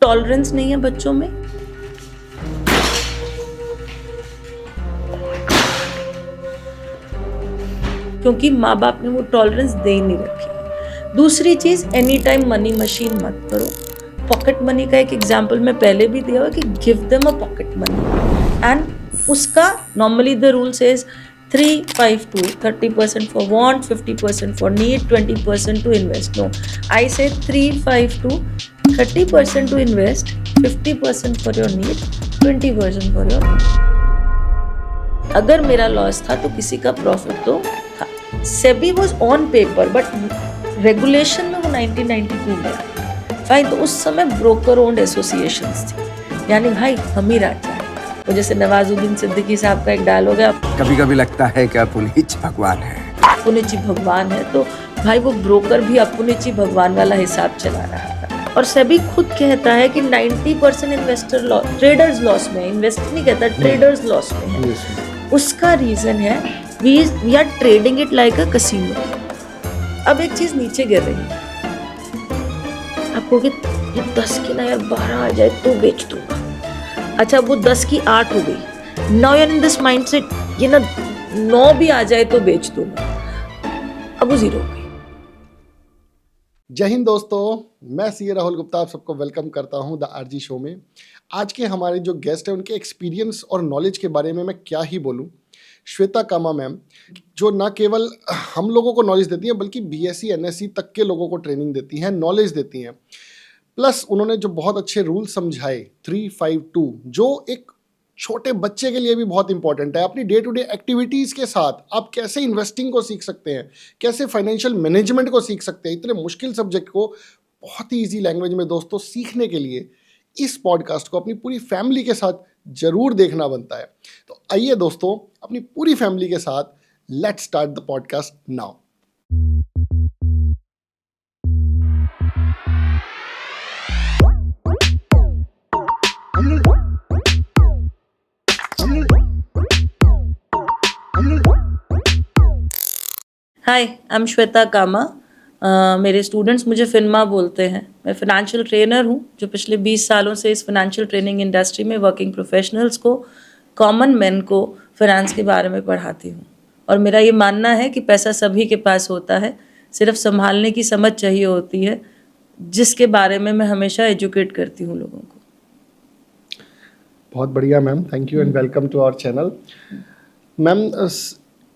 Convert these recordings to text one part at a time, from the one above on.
Tolerance नहीं है बच्चों में। क्योंकि माँ बाप ने वो टॉलरेंस दे ही नहीं रखी। दूसरी चीज, एनी टाइम मनी मशीन मत करो। पॉकेट मनी का एक एग्जाम्पल मैं पहले भी दिया हुआ कि give them a pocket money, and उसका normally the rule says 3-5-2, 30% for want, 50% for need, 20% to invest. No, I say 3-5-2, 30% to invest, 50% for your need, 20% for your need. अगर मेरा लॉस था तो किसी का प्रॉफिट तो था। SEBI was on paper but regulation में वो 1992 में आया। फाइन, तो उस समय ब्रोकर ओन्ड एसोसिएशंस थी, यानी भाई हम ही राजा है। वो जैसे नवाजुद्दीन सिद्दीकी साहब का एक डायलॉग है, कभी कभी लगता है कि अपुनीच भगवान है, अपुनीची भगवान है। तो भाई वो ब्रोकर भी अपुनीची भगवान वाला हिसाब चला रहा था। और सेबी खुद कहता है कि 90% इन्वेस्टर लॉस, ट्रेडर्स लॉस में, इन्वेस्टर नहीं कहता, ट्रेडर्स लॉस में है। उसका रीजन है we are trading it like a casino. अब एक चीज नीचे गिर रही है, आपको कि ये 10 की ना यार 12 आ जाए तो बेच दूंगा। अच्छा, वो 10 की 8 हो गई। Now you're in this mindset, ये ना 9 भी आ जाए तो बेच दूंगा। अब वो 0 हो गई। जय हिंद दोस्तों, मैं सी राहुल गुप्ता आप सबको वेलकम करता हूं द आरजी शो में। आज के हमारे जो गेस्ट हैं उनके एक्सपीरियंस और नॉलेज के बारे में मैं क्या ही बोलूं। श्वेता कामा मैम, जो ना केवल हम लोगों को नॉलेज देती हैं बल्कि बीएससी एनएससी तक के लोगों को ट्रेनिंग देती हैं, नॉलेज देती हैं। प्लस उन्होंने जो बहुत अच्छे रूल समझाए 3-5-2, जो एक छोटे बच्चे के लिए भी बहुत इंपॉर्टेंट है। अपनी डे टू डे एक्टिविटीज़ के साथ आप कैसे इन्वेस्टिंग को सीख सकते हैं, कैसे फाइनेंशियल मैनेजमेंट को सीख सकते हैं, इतने मुश्किल सब्जेक्ट को बहुत ही ईजी लैंग्वेज में दोस्तों सीखने के लिए इस पॉडकास्ट को अपनी पूरी फैमिली के साथ जरूर देखना बनता है। तो आइए दोस्तों, अपनी पूरी फैमिली के साथ let's start the podcast now. Hi, I am Shweta Kama. मेरे स्टूडेंट्स मुझे फिनमा बोलते हैं। मैं फाइनेंशियल ट्रेनर हूँ जो पिछले 20 सालों से इस फाइनेंशियल ट्रेनिंग इंडस्ट्री में वर्किंग प्रोफेशनल्स को, कॉमन मैन को फाइनेंस के बारे में पढ़ाती हूँ। और मेरा ये मानना है कि पैसा सभी के पास होता है, सिर्फ संभालने की समझ चाहिए होती है, जिसके बारे में मैं हमेशा एजुकेट करती हूँ लोगों को। बहुत बढ़िया ma'am, thank you and welcome to our channel. Ma'am,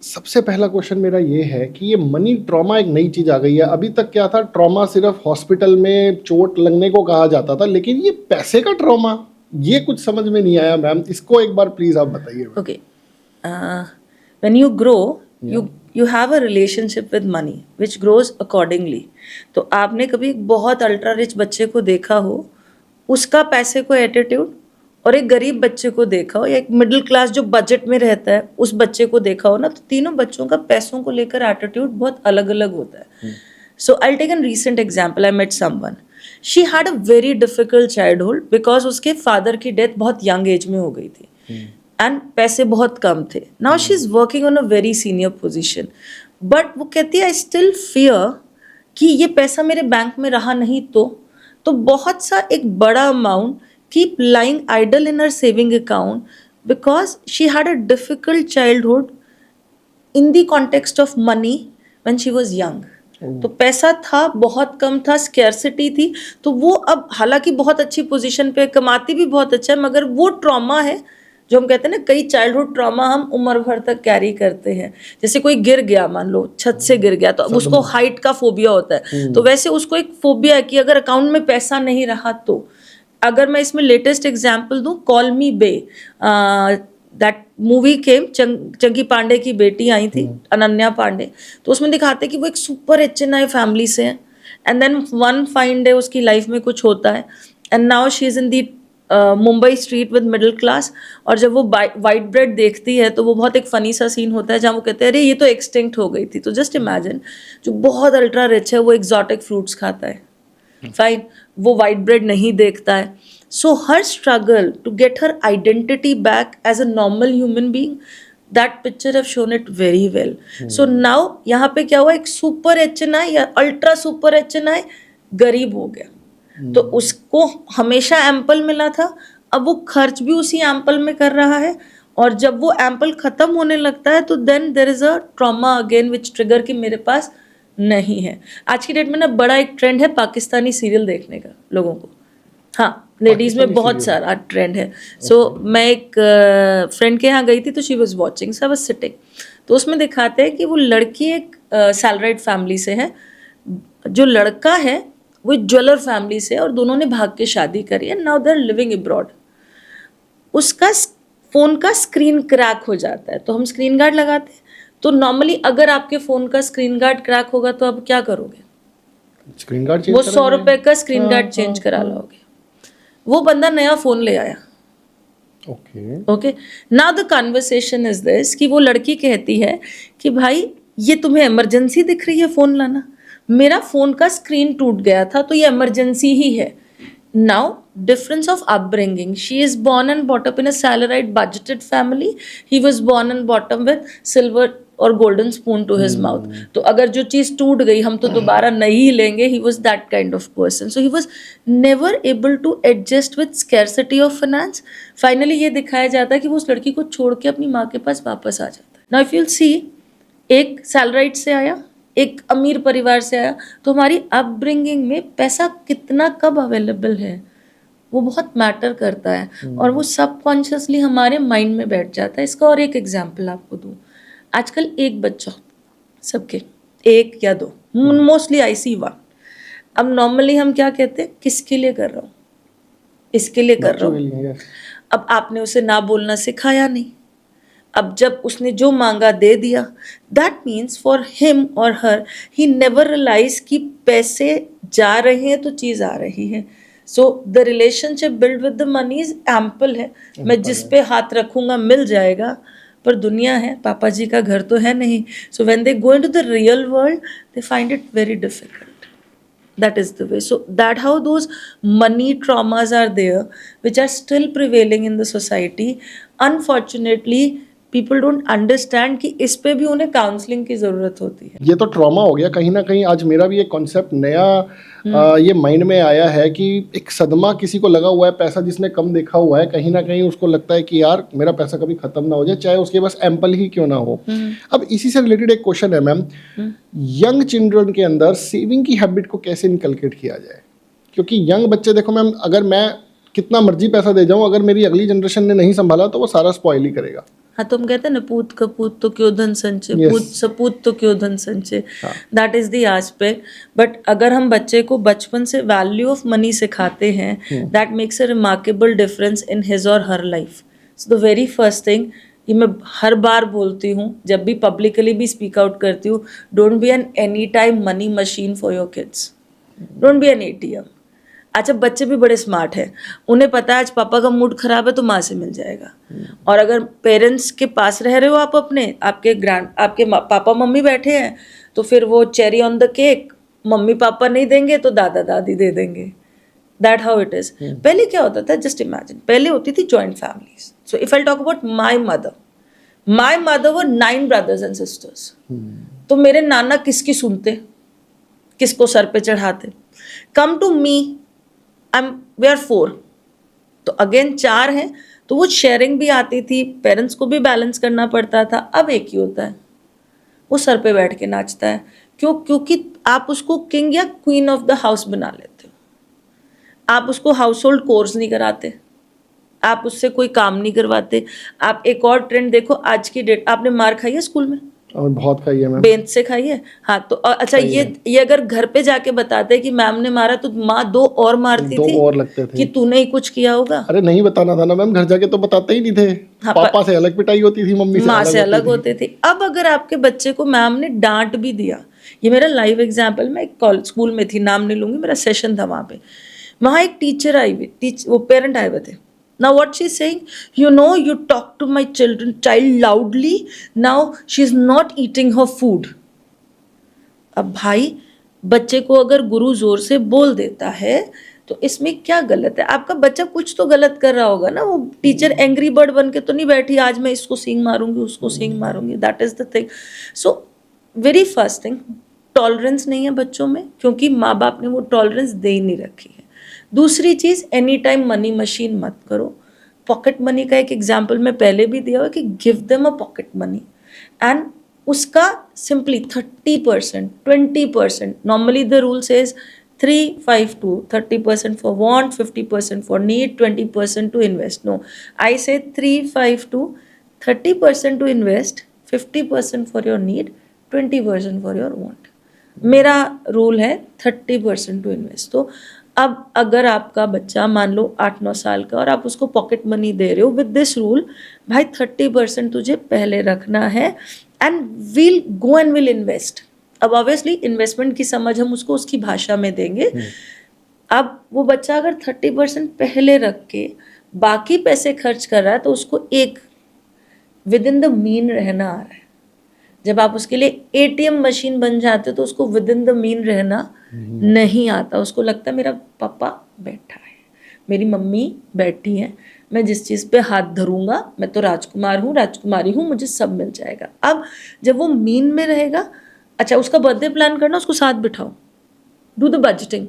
सबसे पहला क्वेश्चन मेरा ये है कि ये मनी ट्रॉमा एक नई चीज़ आ गई है। अभी तक क्या था, ट्रॉमा सिर्फ हॉस्पिटल में चोट लगने को कहा जाता था, लेकिन ये पैसे का ट्रॉमा, ये कुछ समझ में नहीं आया मैम। इसको एक बार प्लीज़ आप बताइए। Okay, when you grow you have a relationship with money which grows accordingly। तो आपने कभी एक बहुत अल्ट्रा रिच बच्चे को देखा हो, उसका पैसे को एटीट्यूड, और एक गरीब बच्चे को देखा हो, या एक मिडिल क्लास जो बजट में रहता है उस बच्चे को देखा हो ना, तो तीनों बच्चों का पैसों को लेकर एटीट्यूड बहुत अलग अलग होता है। So I take an recent example. I met someone, she had a very difficult childhood because उसके फादर की डेथ बहुत यंग एज में हो गई थी एंड पैसे बहुत कम थे। Now she is working on a very senior position, but वो कहती है आई स्टिल फियर कि ये पैसा मेरे बैंक में रहा नहीं तो बहुत सा एक बड़ा amount keep lying idle in her saving account because she had a difficult childhood in the context of money when she was young। तो पैसा था, बहुत कम था, स्कैर्सिटी थी। तो वो अब हालांकि बहुत अच्छी पोजीशन पे, कमाती भी बहुत अच्छा है, मगर वो ट्रॉमा है जो हम कहते हैं ना, कई चाइल्डहुड ट्रॉमा हम उम्र भर तक कैरी करते हैं। जैसे कोई गिर गया, मान लो छत से गिर गया, तो अब उसको हाइट का फोबिया होता है। तो वैसे उसको एक फोबिया है कि अगर अकाउंट में पैसा नहीं रहा तो। अगर मैं इसमें लेटेस्ट एग्जाम्पल दूं, call me bae, that movie came, Chunky Pandey की बेटी आई थी, अनन्या पांडे। तो उसमें दिखाते कि वो एक सुपर HNI फैमिली से हैं, and then one fine day उसकी लाइफ में कुछ होता है, and now she is in the Mumbai street with middle class. और जब वो वाइट ब्रेड देखती है तो वो बहुत एक फनी सा सीन होता है जहाँ वो कहते हैं अरे ये तो एक्सटिंक्ट हो गई थी। तो जस्ट इमेजिन, जो बहुत अल्ट्रा रिच है वो एग्जॉटिक फ्रूट्स खाता है, फाइन, वो वाइट ब्रेड नहीं देखता है। So her struggle to get her identity back as a normal human being, that picture have shown it very well. So now यहाँ पे क्या हुआ, एक सुपर HNI या अल्ट्रा सुपर HNI गरीब हो गया। तो उसको हमेशा एम्पल मिला था, अब वो खर्च भी उसी एम्पल में कर रहा है, और जब वो एम्पल खत्म होने लगता है तो then there is a trauma again which trigger कि मेरे पास नहीं है। आज की डेट में ना बड़ा एक ट्रेंड है पाकिस्तानी सीरियल देखने का लोगों को, हाँ लेडीज में बहुत सारा ट्रेंड है। सो मैं एक फ्रेंड के यहाँ गई थी तो she was watching, so I was sitting, तो उसमें दिखाते हैं कि वो लड़की एक सैलराइड फैमिली से है, जो लड़का है वो ज्वेलर फैमिली से है, और दोनों ने भाग के शादी करी है, now they are living abroad. उसका फ़ोन का स्क्रीन क्रैक हो जाता है, तो हम स्क्रीन गार्ड लगाते हैं, तो नॉर्मली अगर आपके फ़ोन का स्क्रीन गार्ड क्रैक होगा तो आप क्या करोगे? स्क्रीन गार्ड चेंज वो 100 रुपए का स्क्रीन गार्ड चेंज करा लोगे। वो बंदा नया फ़ोन ले आया, okay, now the conversation is this कि वो लड़की कहती है कि भाई ये तुम्हें इमरजेंसी दिख रही है फ़ोन लाना, मेरा फ़ोन का स्क्रीन टूट गया था तो ये इमरजेंसी ही है। Now difference of upbringing, she is born and brought up in a salaried budgeted family, he was born and brought up with silver और golden spoon to his mouth, तो अगर जो चीज़ टूट गई हम तो दोबारा नहीं लेंगे, he was that kind of person, so he was never able to adjust with scarcity of finance. Finally ये दिखाया जाता है कि वो उस लड़की को छोड़ के अपनी माँ के पास वापस आ जाता है। नाउ इफ यू सी, एक सैलराइड से आया, एक अमीर परिवार से आया, तो हमारी अपब्रिंगिंग में पैसा कितना कब अवेलेबल है वो बहुत मैटर करता है, और वो सबकॉन्शियसली हमारे माइंड में बैठ जाता है। इसका और एक एग्जांपल आपको दूँ, आजकल एक बच्चा, सबके एक या दो, मोस्टली आई सी वन। अब नॉर्मली हम क्या कहते हैं, किसके लिए कर रहा हूँ, इसके लिए कर रहा हूँ। अब आपने उसे ना बोलना सिखाया नहीं, अब जब उसने जो मांगा दे दिया, दैट मीन्स फॉर हिम और हर ही नेवर रियलाइज कि पैसे जा रहे हैं तो चीज़ आ रही है। So the relationship build with the money is ample है, मैं जिस पे हाथ रखूंगा मिल जाएगा, पर दुनिया है, पापा जी का घर तो है नहीं। So when they go into the real world they find it very difficult. That is the way. So that how those money traumas are there, which are still prevailing in the society. Unfortunately, people don't understand कि इस पे भी उन्हें counselling की ज़रूरत होती है। ये तो ट्रॉमा हो गया कहीं ना कहीं। आज मेरा भी एक कॉन्सेप्ट नया ये माइंड में आया है कि एक सदमा किसी को लगा हुआ है, पैसा जिसने कम देखा हुआ है, कहीं ना कहीं उसको लगता है कि यार मेरा पैसा कभी खत्म ना हो जाए, चाहे उसके पास एम्पल ही क्यों ना हो। अब इसी से रिलेटेड एक क्वेश्चन है मैम, यंग चिल्ड्रन के अंदर सेविंग की हैबिट को कैसे इनकलकेट किया जाए? क्योंकि यंग बच्चे, देखो मैम, अगर मैं कितना मर्जी पैसा दे जाऊं, अगर मेरी अगली जनरेशन ने नहीं संभाला तो वो सारा स्पॉइल ही करेगा। हाँ, तो हम कहते हैं ना, पूत कपूत तो क्यों धन संचय, पूत सपूत तो क्यों धन संचय, that is the aspect. But अगर हम बच्चे को बचपन से वैल्यू ऑफ मनी सिखाते हैं, that makes a remarkable difference in his or her life. So the very first thing, ये मैं हर बार बोलती हूँ, जब भी पब्लिकली भी स्पीक आउट करती हूँ, don't be an any time money machine for your kids, don't be an ATM। अच्छा, बच्चे भी बड़े स्मार्ट हैं, उन्हें पता है आज पापा का मूड खराब है तो माँ से मिल जाएगा। और अगर पेरेंट्स के पास रह रहे हो आप अपने, आपके पापा मम्मी बैठे हैं, तो फिर वो cherry on the cake mummy papa नहीं देंगे तो दादा दादी दे देंगे। That how it is. पहले क्या होता था, जस्ट इमेजिन, पहले होती थी joint families. So if I talk about my mother were 9 brothers and sisters। तो मेरे नाना किसकी सुनते, किसको सर पे चढ़ाते? Come to me, we are 4, तो अगेन 4 हैं, तो वो शेयरिंग भी आती थी, पेरेंट्स को भी बैलेंस करना पड़ता था। अब एक ही होता है, वो सर पे बैठ के नाचता है। क्यों? क्योंकि आप उसको किंग या क्वीन ऑफ द हाउस बना लेते हो, आप उसको हाउस होल्ड कोर्स नहीं कराते, आप उससे कोई काम नहीं करवाते। आप एक और ट्रेंड देखो, आज की डेट, आपने मार खाई है स्कूल में? और बहुत खाई है मैम। बेंच से खाई है? हाँ, तो अच्छा, ये अगर घर पे जाके बताते कि मैम ने मारा, तो माँ 2 और मारती थी, 2 और लगते थे कि तूने ही कुछ किया होगा। अरे नहीं बताना था ना मैम, घर जाके तो बताते ही नहीं थे। हाँ, पापा से अलग पिटाई होती थी, मम्मी से माँ से अलग होती थी। अब अगर आपके बच्चे को मैम ने डांट भी दिया, ये मेरा लाइव एग्जाम्पल, मैं एक स्कूल में थी, नाम नहीं लूंगी, मेरा सेशन था वहाँ पे, वहाँ एक टीचर आई हुई, वो पेरेंट आए हुए थे। Now what she's saying, you know, you talk to my child loudly, now she's not eating her food। अब भाई, बच्चे को अगर गुरु जोर से बोल देता है तो इसमें क्या गलत है? आपका बच्चा कुछ तो गलत कर रहा होगा ना, वो टीचर एंग्री बर्ड बन के तो नहीं बैठी, आज मैं इसको सींग मारूंगी, उसको सींग मारूंगी। That is the thing. So very first thing, tolerance नहीं है बच्चों में, क्योंकि माँ बाप ने वो टॉलरेंस दे ही नहीं रखी है। दूसरी चीज़, एनी टाइम मनी मशीन मत करो. पॉकेट मनी का एक एग्जाम्पल मैं पहले भी दिया हुआ कि give them a pocket money and उसका simply 30%, 20%. Normally the rule says 3-5-2, 30% for want, 50% for need, 20% to invest. No, I say 3-5-2, 30% to invest, 50% for your need, 20% for your want. मेरा रूल है 30% टू इन्वेस्ट. तो अब अगर आपका बच्चा मान लो 8-9 साल का और आप उसको पॉकेट मनी दे रहे हो विद दिस रूल, भाई 30% तुझे पहले रखना है and will go and will invest. अब ऑब्वियसली इन्वेस्टमेंट की समझ हम उसको उसकी भाषा में देंगे. अब वो बच्चा अगर 30% पहले रख के बाकी पैसे खर्च कर रहा है तो उसको एक विद इन द मीन रहना आ रहा है. जब आप उसके लिए एटीएम मशीन बन जाते हो तो उसको विद इन द मीन रहना नहीं आता. उसको लगता है मेरा पापा बैठा है, मेरी मम्मी बैठी है, मैं जिस चीज़ पे हाथ धरूंगा मैं तो राजकुमार हूँ, राजकुमारी हूँ, मुझे सब मिल जाएगा. अब जब वो मीन में रहेगा, अच्छा उसका बर्थडे प्लान करना, उसको साथ बिठाओ, डू द बजटिंग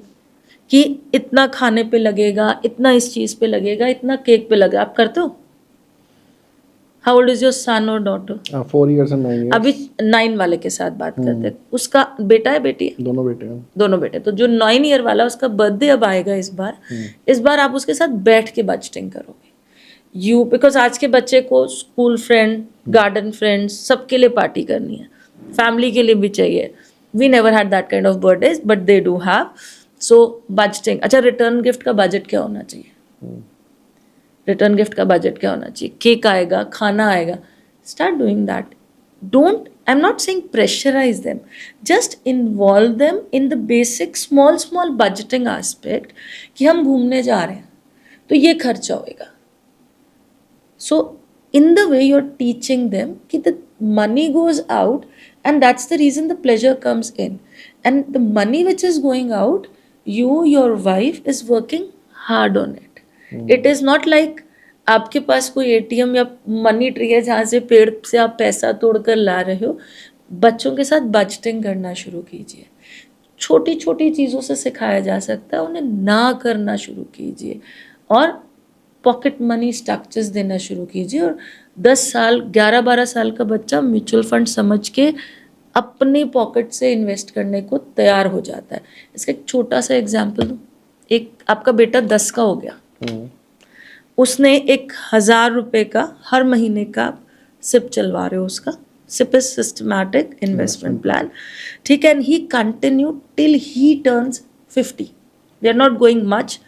कि इतना खाने पे लगेगा, इतना इस चीज़ पे लगेगा, इतना केक पे लगेगा. आप करते हो? How old is your son और डॉटर? 4 years and 9 years. अभी 9 वाले के साथ बात करते हैं. उसका बेटा है बेटी है? दोनों बेटे हैं. दोनों बेटे. तो जो 9 ईयर वाला उसका बर्थडे अब आएगा इस बार आप उसके साथ बैठ के बजटिंग करोगे. यू बिकॉज आज के बच्चे को स्कूल फ्रेंड, गार्डन फ्रेंड्स, सबके लिए पार्टी करनी है, फैमिली के लिए भी चाहिए. We never had that kind of birthdays but they do have. So budgeting. अच्छा, रिटर्न गिफ्ट का बजट क्या होना चाहिए? रिटर्न गिफ्ट का बजट क्या होना चाहिए? केक आएगा, खाना आएगा. Start doing that. Don't, I am not saying pressurize them, just involve them in the basic small budgeting aspect कि हम घूमने जा रहे हैं तो ये खर्चा होएगा. So in the way you are teaching them कि the money goes out and that's the reason the pleasure comes in, and the money which is going out, your wife is working hard on it. It is not like आपके पास कोई ATM या money tree है जहाँ से पेड़ से आप पैसा तोड़ कर ला रहे हो. बच्चों के साथ बजटिंग करना शुरू कीजिए. छोटी छोटी चीज़ों से सिखाया जा सकता है, उन्हें ना करना शुरू कीजिए और पॉकेट मनी स्ट्रक्चर्स देना शुरू कीजिए. और 10 साल 11-12 साल का बच्चा म्यूचुअल फंड समझ के अपने पॉकेट से इन्वेस्ट करने को तैयार हो जाता है. इसका एक छोटा सा एग्जांपल दूँ. एक आपका बेटा 10 का हो गया, उसने 1,000 रुपये का हर महीने का सिप चलवा रहे हो. उसका SIP is systematic investment plan, ठीक है. And he continue till he turns 50. We are not going much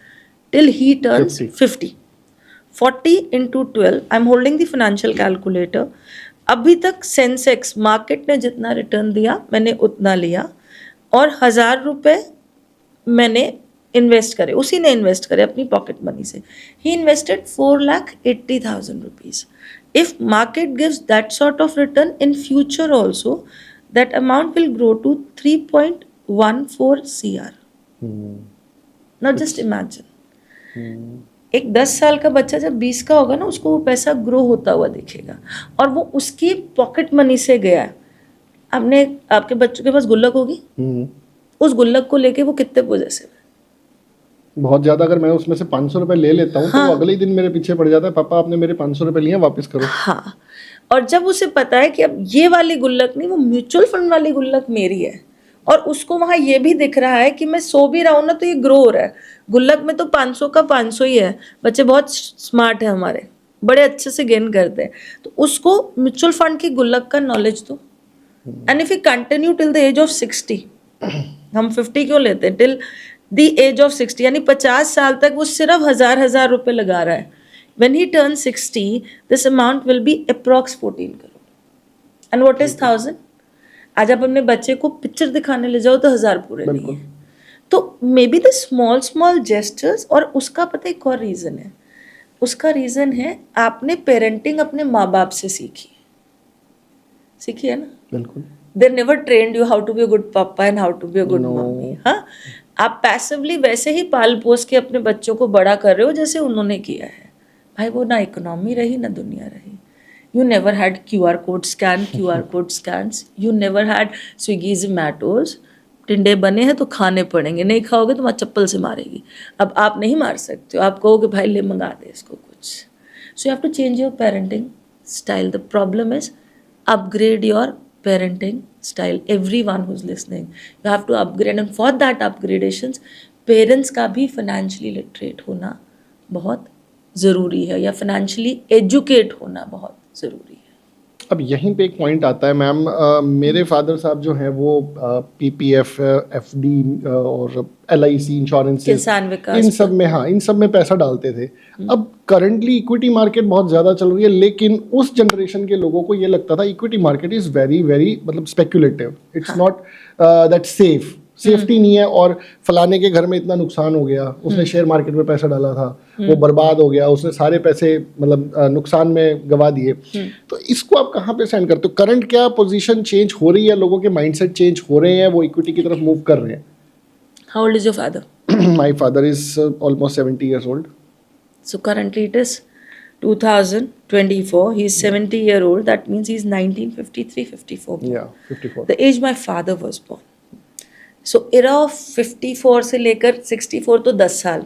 till he turns 50. 40 into 12, I am holding the financial calculator. अभी तक सेंसेक्स मार्केट ने जितना रिटर्न दिया मैंने उतना लिया और 1,000 रुपये मैंने इन्वेस्ट करे, उसी ने इन्वेस्ट करे अपनी पॉकेट मनी से. He invested 4,80,000 rupees. If market gives that sort of return in future also, that amount will grow to 3.14 CR. Now just imagine. एक 10 साल का बच्चा जब 20 का होगा ना, उसको वो पैसा ग्रो होता हुआ दिखेगा और वो उसकी पॉकेट मनी से गया है. आपने आपके बच्चों के पास गुल्लक होगी, उस गुल्लक को लेके वो कितने पॉजेसिव है? बहुत ज़्यादा. अगर मैं उसमें से 500 रुपये ले लेता हूँ तो अगले ही दिन मेरे पीछे पड़ जाता है, पापा आपने मेरे 500 रुपये लिए, वापस करो. हाँ, और जब उसे पता है कि अब ये वाली गुल्लक नहीं, वो म्यूचुअल फंड वाली गुल्लक मेरी है और उसको वहाँ ये भी दिख रहा है कि मैं सो भी रहा हूँ ना तो ये ग्रो हो रहा है. गुल्लक में तो 500 का 500 ही है. बच्चे बहुत स्मार्ट है हमारे, बड़े अच्छे से गेन करते हैं. तो उसको म्यूचुअल फंड की गुल्लक का नॉलेज दो. And if you continue till the age of 60, हम 50 क्यों लेते हैं, टिल द एज ऑफ 60, यानी 50 साल तक वो सिर्फ 1,000 रुपये लगा रहा है. When he turn 60, this amount will be approx 14 crore. And what is 1,000? आज आप अपने बच्चे को पिक्चर दिखाने ले जाओ तो 1,000 पूरे नहीं है. तो may be the small gestures. और उसका पता एक और रीज़न है. उसका रीज़न है आपने पेरेंटिंग अपने माँ बाप से सीखी है ना. बिल्कुल. They never trained you how to be a good papa and how to be a good mummy. हाँ, आप पैसिवली वैसे ही पाल पोस के अपने बच्चों को बड़ा कर रहे हो जैसे उन्होंने किया है. भाई वो ना इकोनॉमी रही ना दुनिया रही. You never had QR code scans. You never had Swiggy, Zomatos. टिंडे बने हैं तो खाने पड़ेंगे, नहीं खाओगे तो मैं चप्पल से मारेगी। अब आप नहीं मार सकते हो, आप कहोगे भाई ले मंगा दे इसको कुछ। So you have to change your parenting style. The problem is upgrade your parenting style. Everyone who's listening, you have to upgrade, and for that upgradations parents का भी फाइनेंशियली लिटरेट होना बहुत ज़रूरी है, या फाइनेंशियली एजुकेट होना बहुत ज़रूरी है। अब यहीं पे एक पॉइंट आता है मैम, मेरे फादर साहब जो हैं वो पीपीएफ, एफडी और एलआईसी इंश्योरेंस, किसान विकास इन सब में, हाँ इन सब में पैसा डालते थे। अब करंटली इक्विटी मार्केट बहुत ज़्यादा चल रही है, लेकिन उस जनरेशन के लोगों को ये लगता था equity market is very very मतलब speculative, it's not that safe, safety नहीं है, और फलाने के घर में इतना नुकसान हो गया, उसने शेयर मार्केट में पैसा डाला था, वो बर्बाद हो गया, उसने सारे पैसे मतलब नुकसान में गवा दिए। तो इसको आप कहाँ पे स्टैंड करते हो? करंट क्या पोजीशन चेंज हो रही है, लोगों के माइंडसेट चेंज हो रहे हैं, वो इक्विटी की तरफ मूव कर रहे हैं? How old is your father? My father is almost 70 years old. So currently it is 2024. He is 70-year-old. That means he is 1953, 54. Yeah, 54. The age my father was born. So era of 54 से लेकर 64 तो 10 साल,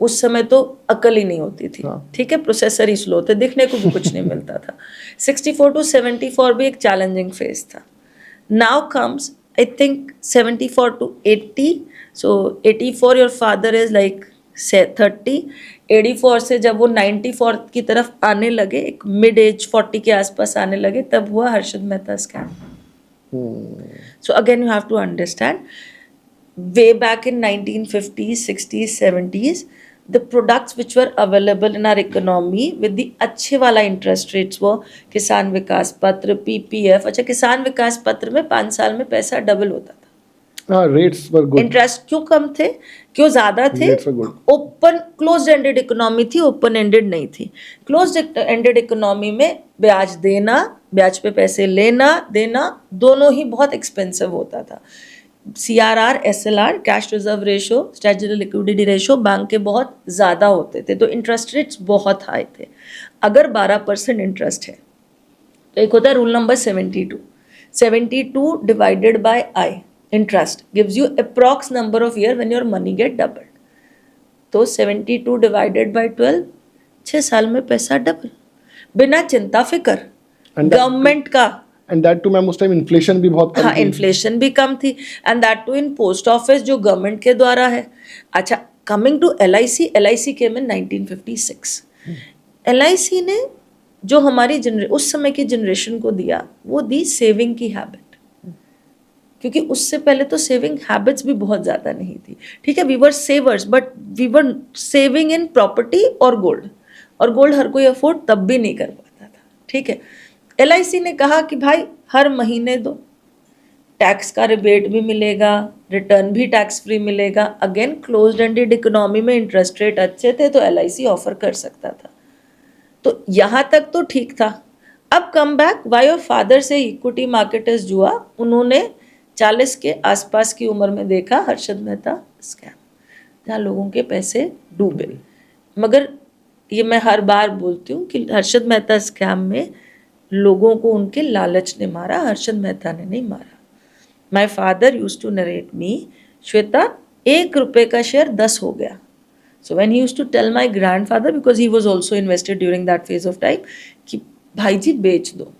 उस समय तो अकल ही नहीं होती थी, ठीक है, प्रोसेसर ही स्लो थे, दिखने को भी कुछ नहीं मिलता था। 64 टू 74 भी एक चैलेंजिंग फेज था। Now comes I think 74 to 80, so 84 your father is like 30, 84 से जब वो 94 की तरफ आने लगे, एक मिड एज 40 के आसपास आने लगे, तब हुआ Harshad Mehta scam. So again, you have to understand, way back in 1950s, 60s, 70s, the products which were available in our economy with the अच्छे वाला interest rates were किसान विकास पत्र, PPF। अच्छा, किसान विकास पत्र में 5 साल में पैसा डबल होता था। Rates were good. इंटरेस्ट क्यों कम थे, क्यों ज़्यादा थे? ओपन क्लोज एंडेड इकोनॉमी थी, ओपन एंडेड नहीं थी। क्लोज एंडेड इकोनॉमी में ब्याज देना, ब्याज पे पैसे लेना देना, दोनों ही बहुत एक्सपेंसिव होता था। CRR, SLR, cash reserve ratio, statutory liquidity ratio bank के बहुत ज़्यादा होते थे, तो इंटरेस्ट रेट्स बहुत हाई थे। अगर 12% इंटरेस्ट है तो एक होता है rule number 72 divided by I, interest gives you approx number of year when your money get doubled. तो 72 divided by 12, 6 साल में पैसा डबल, बिना चिंता फिकर गवर्नमेंट का। एंड दैट टू मैम उस टाइम इन्फ्लेशन भी बहुत कम थी। हाँ, इन्फ्लेशन भी कम थी, and that too in post office जो गवर्नमेंट के द्वारा है। अच्छा, coming to LIC came in 1956। LIC ने जो हमारी उस समय की जनरेशन को दिया, वो दी सेविंग की हैबिट, क्योंकि उससे पहले तो सेविंग हैबिट्स भी बहुत ज़्यादा नहीं थी, ठीक है। We were savers, but we were saving in property और गोल्ड, और गोल्ड हर कोई अफोर्ड तब भी नहीं कर पाता था, ठीक है। LIC ने कहा कि भाई हर महीने दो, टैक्स का रिबेट भी मिलेगा, रिटर्न भी टैक्स फ्री मिलेगा। अगेन क्लोज्ड एंडेड इकोनॉमी में इंटरेस्ट रेट अच्छे थे, तो LIC ऑफर कर सकता था, तो यहाँ तक तो ठीक था। अब come back, why your father से इक्विटी मार्केट इज जुआ, उन्होंने 40 के आसपास की उम्र में देखा हर्षद मेहता स्कैम, जहाँ लोगों के पैसे डूबे। मगर ये मैं हर बार बोलती हूँ कि हर्षद मेहता स्कैम में लोगों को उनके लालच ने मारा, हर्षद मेहता ने नहीं मारा। My father used to narrate me, Shweta 1 रुपये का शेयर 10 हो गया। So when he used to tell my grand father, because he was also invested during that phase of time, कि भाई जी बेच दो,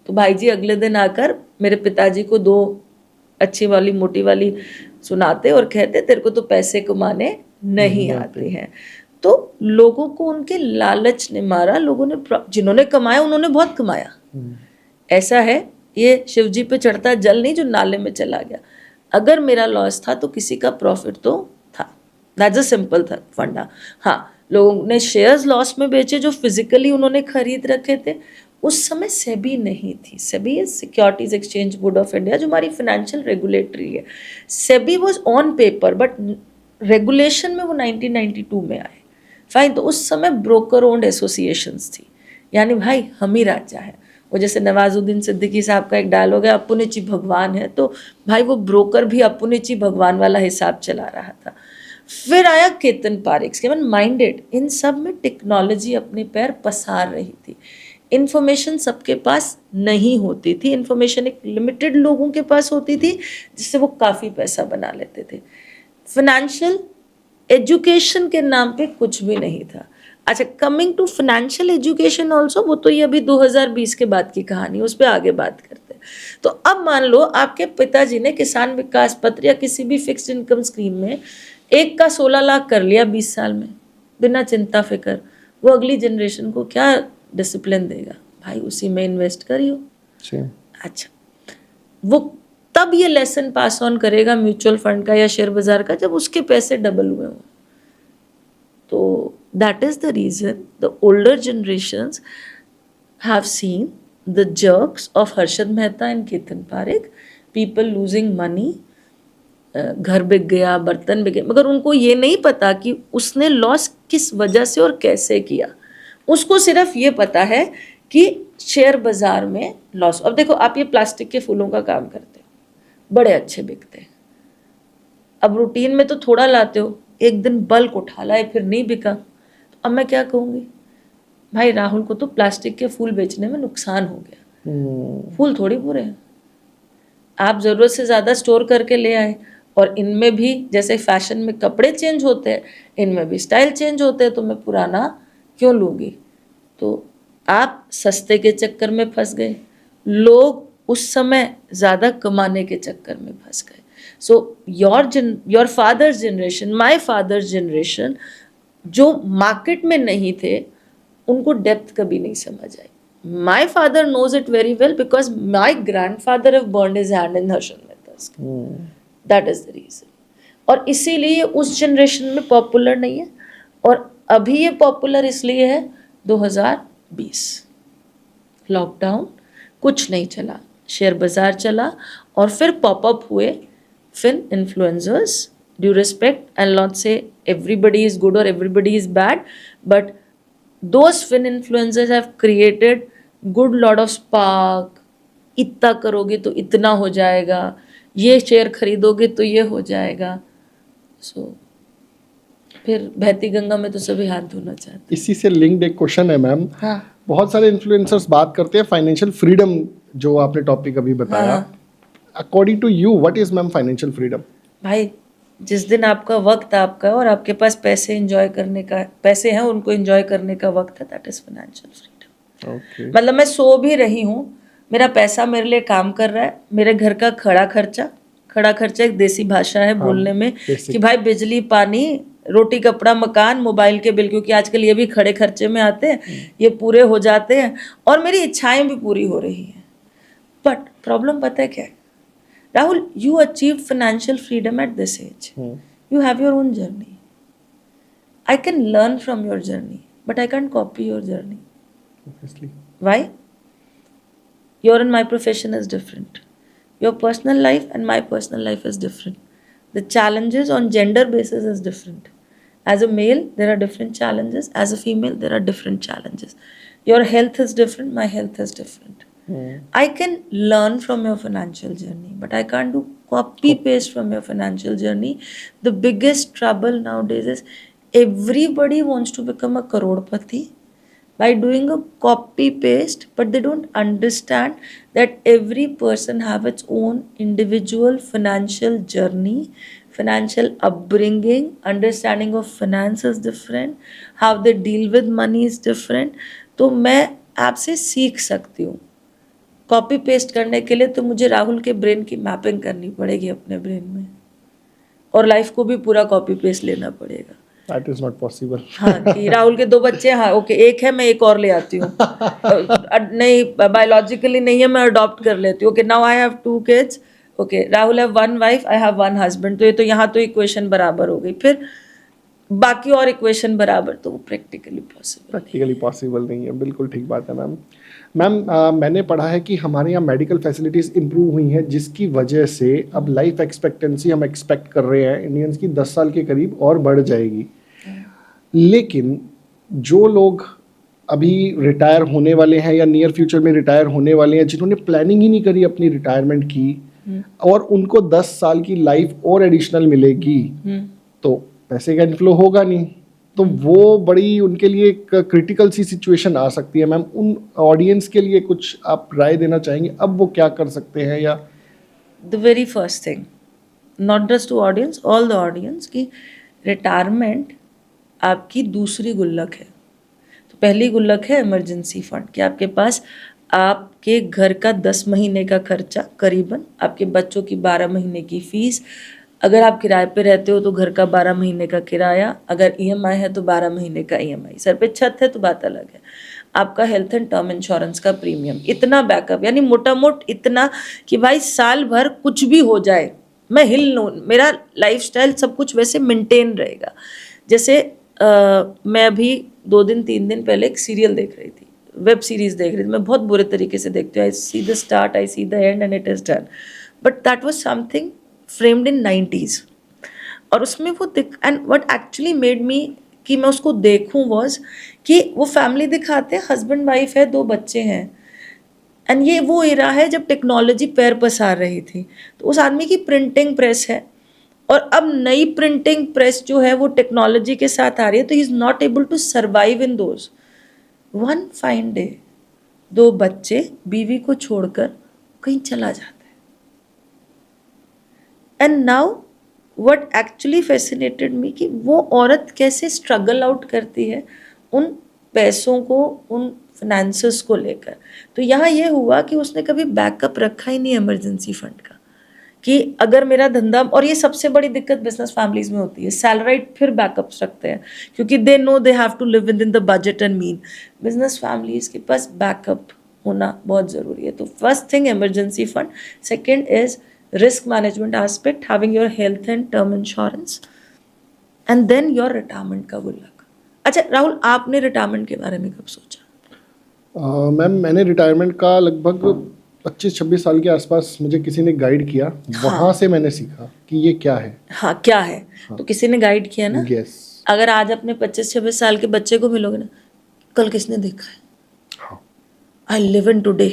तो भाई जी अगले दिन आकर मेरे पिताजी को 2 अच्छी वाली मोटी वाली सुनाते और कहते तेरे को तो पैसे कमाने नहीं आते हैं। तो लोगों को उनके लालच ने मारा, लोगों ने, जिन्होंने कमाया उन्होंने बहुत कमाया। ऐसा है, ये शिवजी पे चढ़ता जल नहीं जो नाले में चला गया। अगर मेरा लॉस था तो किसी का प्रॉफिट तो था, दैट्स अ सिंपल था फंडा। हाँ, लोगों ने शेयर्स लॉस में बेचे जो फिजिकली उन्होंने खरीद रखे थे। उस समय सेबी नहीं थी, SEBI is securities exchange board of India, जो हमारी फाइनेंशियल रेगुलेटरी है। SEBI was on paper, but regulation में वो 1992 में आए, फाइन। तो उस समय ब्रोकर ओन्ड एसोसिएशंस थी, यानी भाई हम ही राजा है। वो जैसे नवाजुद्दीन सिद्दीकी साहब का एक डायलॉग है, अपुनिची भगवान है, तो भाई वो ब्रोकर भी अपुनिची भगवान वाला हिसाब चला रहा था। फिर आया केतन पारेख, माइंडेड, इन सब में टेक्नोलॉजी अपने पैर पसार रही थी। इन्फॉर्मेशन सबके पास नहीं होती थी, इन्फॉर्मेशन एक लिमिटेड लोगों के पास होती थी जिससे वो काफ़ी पैसा बना लेते थे। फाइनेंशियल एजुकेशन के नाम पे कुछ भी नहीं था। अच्छा, coming to financial education also, वो तो ये अभी 2020 के बाद की कहानी, उस पर आगे बात करते हैं। तो अब मान लो आपके पिताजी ने किसान विकास पत्र या किसी भी फिक्स्ड इनकम स्कीम में एक का 16 लाख कर लिया 20 साल में, बिना चिंता फिक्र, वो अगली जनरेशन को क्या डिसिप्लिन देगा? भाई उसी में इन्वेस्ट करियो। अच्छा, वो तब ये लेसन पास ऑन करेगा म्यूचुअल फंड का या शेयर बाजार का जब उसके पैसे डबल हुए हों। तो that is the reason the older generations have seen the jerks of Harshad Mehta and Ketan Parekh, people losing money, घर बिक गया, बर्तन बिक गए, मगर उनको ये नहीं पता कि उसने लॉस किस वजह से और कैसे किया। उसको सिर्फ ये पता है कि शेयर बाजार में लॉस। अब देखो, आप ये प्लास्टिक के फूलों का काम करते हो, बड़े अच्छे बिकते हैं। अब रूटीन में तो थोड़ा लाते हो, एक दिन बल्क उठा लाए फिर नहीं बिका, तो अब मैं क्या कहूँगी? भाई राहुल को तो प्लास्टिक के फूल बेचने में नुकसान हो गया। फूल थोड़ी बुरे हैं, आप ज़रूरत से ज़्यादा स्टोर करके ले आए, और इनमें भी जैसे फैशन में कपड़े चेंज होते हैं, इनमें भी स्टाइल चेंज होते हैं, तो मैं पुराना क्यों लूँगी? तो आप सस्ते के चक्कर में फंस गए, लोग उस समय ज़्यादा कमाने के चक्कर में फंस गए। So your father's generation, my father's generation, जो मार्केट में नहीं थे, उनको डेप्थ कभी नहीं समझ आई। My father knows it very well because my grand father have burned his hand in Harshad Mehta. That is the reason. और इसीलिए उस जनरेशन में पॉपुलर नहीं है, और अभी ये पॉपुलर इसलिए है 2020 लॉकडाउन, कुछ नहीं चला, शेयर बाजार चला, और फिर पॉपअप हुए fin influencers. Due respect, I not say everybody is good और everybody is bad, but those fin influencers have created good lot of spark. इतना करोगे तो इतना हो जाएगा, ये शेयर खरीदोगे तो ये हो जाएगा। सो फिर बहती गंगा में तो सभी हाथ धोना चाहते हैं। इसी से लिंक्ड एक क्वेश्चन है मैम। हाँ, बहुत सारे इन्फ्लुएंसर्स बात करते हैं फाइनेंशियल फ्रीडम, जो आपने टॉपिक अभी बताया। According to you what is ma'am financial freedom? भाई जिस दिन आपका वक्त आपका है और आपके पास पैसे एंजॉय करने का, पैसे हैं उनको एंजॉय करने का वक्त है, that is financial freedom. Okay, मतलब मैं सो भी रही हूँ, मेरा पैसा मेरे लिए काम कर रहा है, मेरे घर का खड़ा खर्चा एक देसी भाषा है बोलने में, कि भाई बिजली, पानी, रोटी, कपड़ा, मकान, मोबाइल के बिल, क्योंकि आजकल ये भी खड़े खर्चे में आते हैं, ये पूरे हो जाते हैं, और मेरी इच्छाएं भी पूरी हो रही हैं। बट प्रॉब्लम पता है क्या है Rahul? You achieve financial freedom at this age, you have your own journey. I can learn from your journey, but I can't copy your journey. Why? Your and my profession is different. Your personal life and my personal life is different. The challenges on gender basis is different. As a male, there are different challenges. As a female, there are different challenges. Your health is different, my health is different. I can learn from your financial journey, but I can't do copy paste from your financial journey. The biggest trouble nowadays is everybody wants to become a crorepati by doing a copy paste, but they don't understand that every person have its own individual financial journey, financial upbringing, understanding of finance is different, how they deal with money is different. तो मैं आपसे सीख सकती हूँ। Copy paste करने के लिए तो मुझे राहुल के ब्रेन की मैपिंग करनी पड़ेगी अपने ब्रेन में, और लाइफ को भी पूरा कॉपी पेस्ट लेना पड़ेगा। That is not possible. हाँ, कि राहुल के 2 बच्चे, हाँ ओके, एक है, मैं एक और ले आती हूँ। नहीं, बायोलॉजिकली नहीं है, मैं अडॉप्ट कर लेती हूँ। Okay, now I have 2 kids. Okay, Rahul have 1 wife, I have 1 husband. तो ये तो यहाँ तो इक्वेशन बराबर हो गई, फिर बाकी और इक्वेशन बराबर, तो वो प्रैक्टिकली पॉसिबल नहीं है। बिल्कुल ठीक बात है मैम। मैम मैंने पढ़ा है कि हमारे यहाँ मेडिकल फैसिलिटीज़ इम्प्रूव हुई हैं, जिसकी वजह से अब लाइफ एक्सपेक्टेंसी हम एक्सपेक्ट कर रहे हैं इंडियंस की 10 साल के करीब और बढ़ जाएगी। लेकिन जो लोग अभी रिटायर होने वाले हैं या नियर फ्यूचर में रिटायर होने वाले हैं, जिन्होंने प्लानिंग ही नहीं करी अपनी रिटायरमेंट की, और उनको 10 साल की लाइफ और एडिशनल मिलेगी, तो पैसे का इनफ्लो होगा नहीं, तो वो बड़ी उनके लिए एक क्रिटिकल सी सिचुएशन आ सकती है। मैम, उन ऑडियंस के लिए कुछ आप राय देना चाहेंगे, अब वो क्या कर सकते हैं? या the very first thing, not just to audience, all the audience, कि रिटायरमेंट आपकी दूसरी गुल्लक है। तो पहली गुल्लक है इमरजेंसी फंड, कि आपके पास आपके घर का 10 महीने का खर्चा करीबन, आपके बच्चों की 12 महीने की फीस, अगर आप किराए पे रहते हो तो घर का 12 महीने का किराया, अगर ईएमआई है तो 12 महीने का ईएमआई, सर पे छत है तो बात अलग है, आपका हेल्थ एंड टर्म इंश्योरेंस का प्रीमियम, इतना बैकअप, यानी मोटा मोट इतना कि भाई साल भर कुछ भी हो जाए मैं हिल लूँ, मेरा लाइफस्टाइल सब कुछ वैसे मेंटेन रहेगा। जैसे मैं अभी 2-3 दिन पहले एक सीरियल देख रही थी, वेब सीरीज देख रही थी, मैं बहुत बुरे तरीके से देखती हूँ, I see the start, I see the end and it is done, but that was something framed in 90s। और उसमें वो and what actually made me कि मैं उसको देखूं वॉज कि वो फैमिली दिखाते हैं, हस्बैंड वाइफ है, 2 बच्चे हैं, एंड ये वो एरा है जब टेक्नोलॉजी पैर पसार रही थी। तो उस आदमी की प्रिंटिंग प्रेस है, और अब नई प्रिंटिंग प्रेस जो है वो टेक्नोलॉजी के साथ आ रही है, तो he is not able to survive in those. One fine day 2 बच्चे बीवी को छोड़कर कहीं चला जाता है, and now what actually fascinated me कि वो औरत कैसे स्ट्रगल आउट करती है उन पैसों को, उन फाइनेंसेस को लेकर। तो यहाँ ये हुआ कि उसने कभी बैकअप रखा ही नहीं इमरजेंसी फंड का, कि अगर मेरा धंधा, और ये सबसे बड़ी दिक्कत बिजनेस फैमिलीज में होती है, सैलराइड फिर बैकअप्स रखते हैं क्योंकि they know they have to live within the budget and mean. Business families के पास बैकअप होना बहुत ज़रूरी है। तो first thing emergency fund, second is risk management aspect, having your health and term insurance, and then your retirement का गुल्लक। अच्छा राहुल, आपने रिटायरमेंट के बारे में कब सोचा? मैम, मैंने रिटायरमेंट का लगभग 25-26 साल के आसपास मुझे किसी ने गाइड किया, वहाँ से मैंने सीखा कि ये क्या है। हाँ, क्या है? तो किसी ने गाइड किया ना। यस। अगर आज अपने 25-26 साल के बच्चे को मिलोगे ना, कल किसने देखा है? हाँ। आई लिव इन टुडे,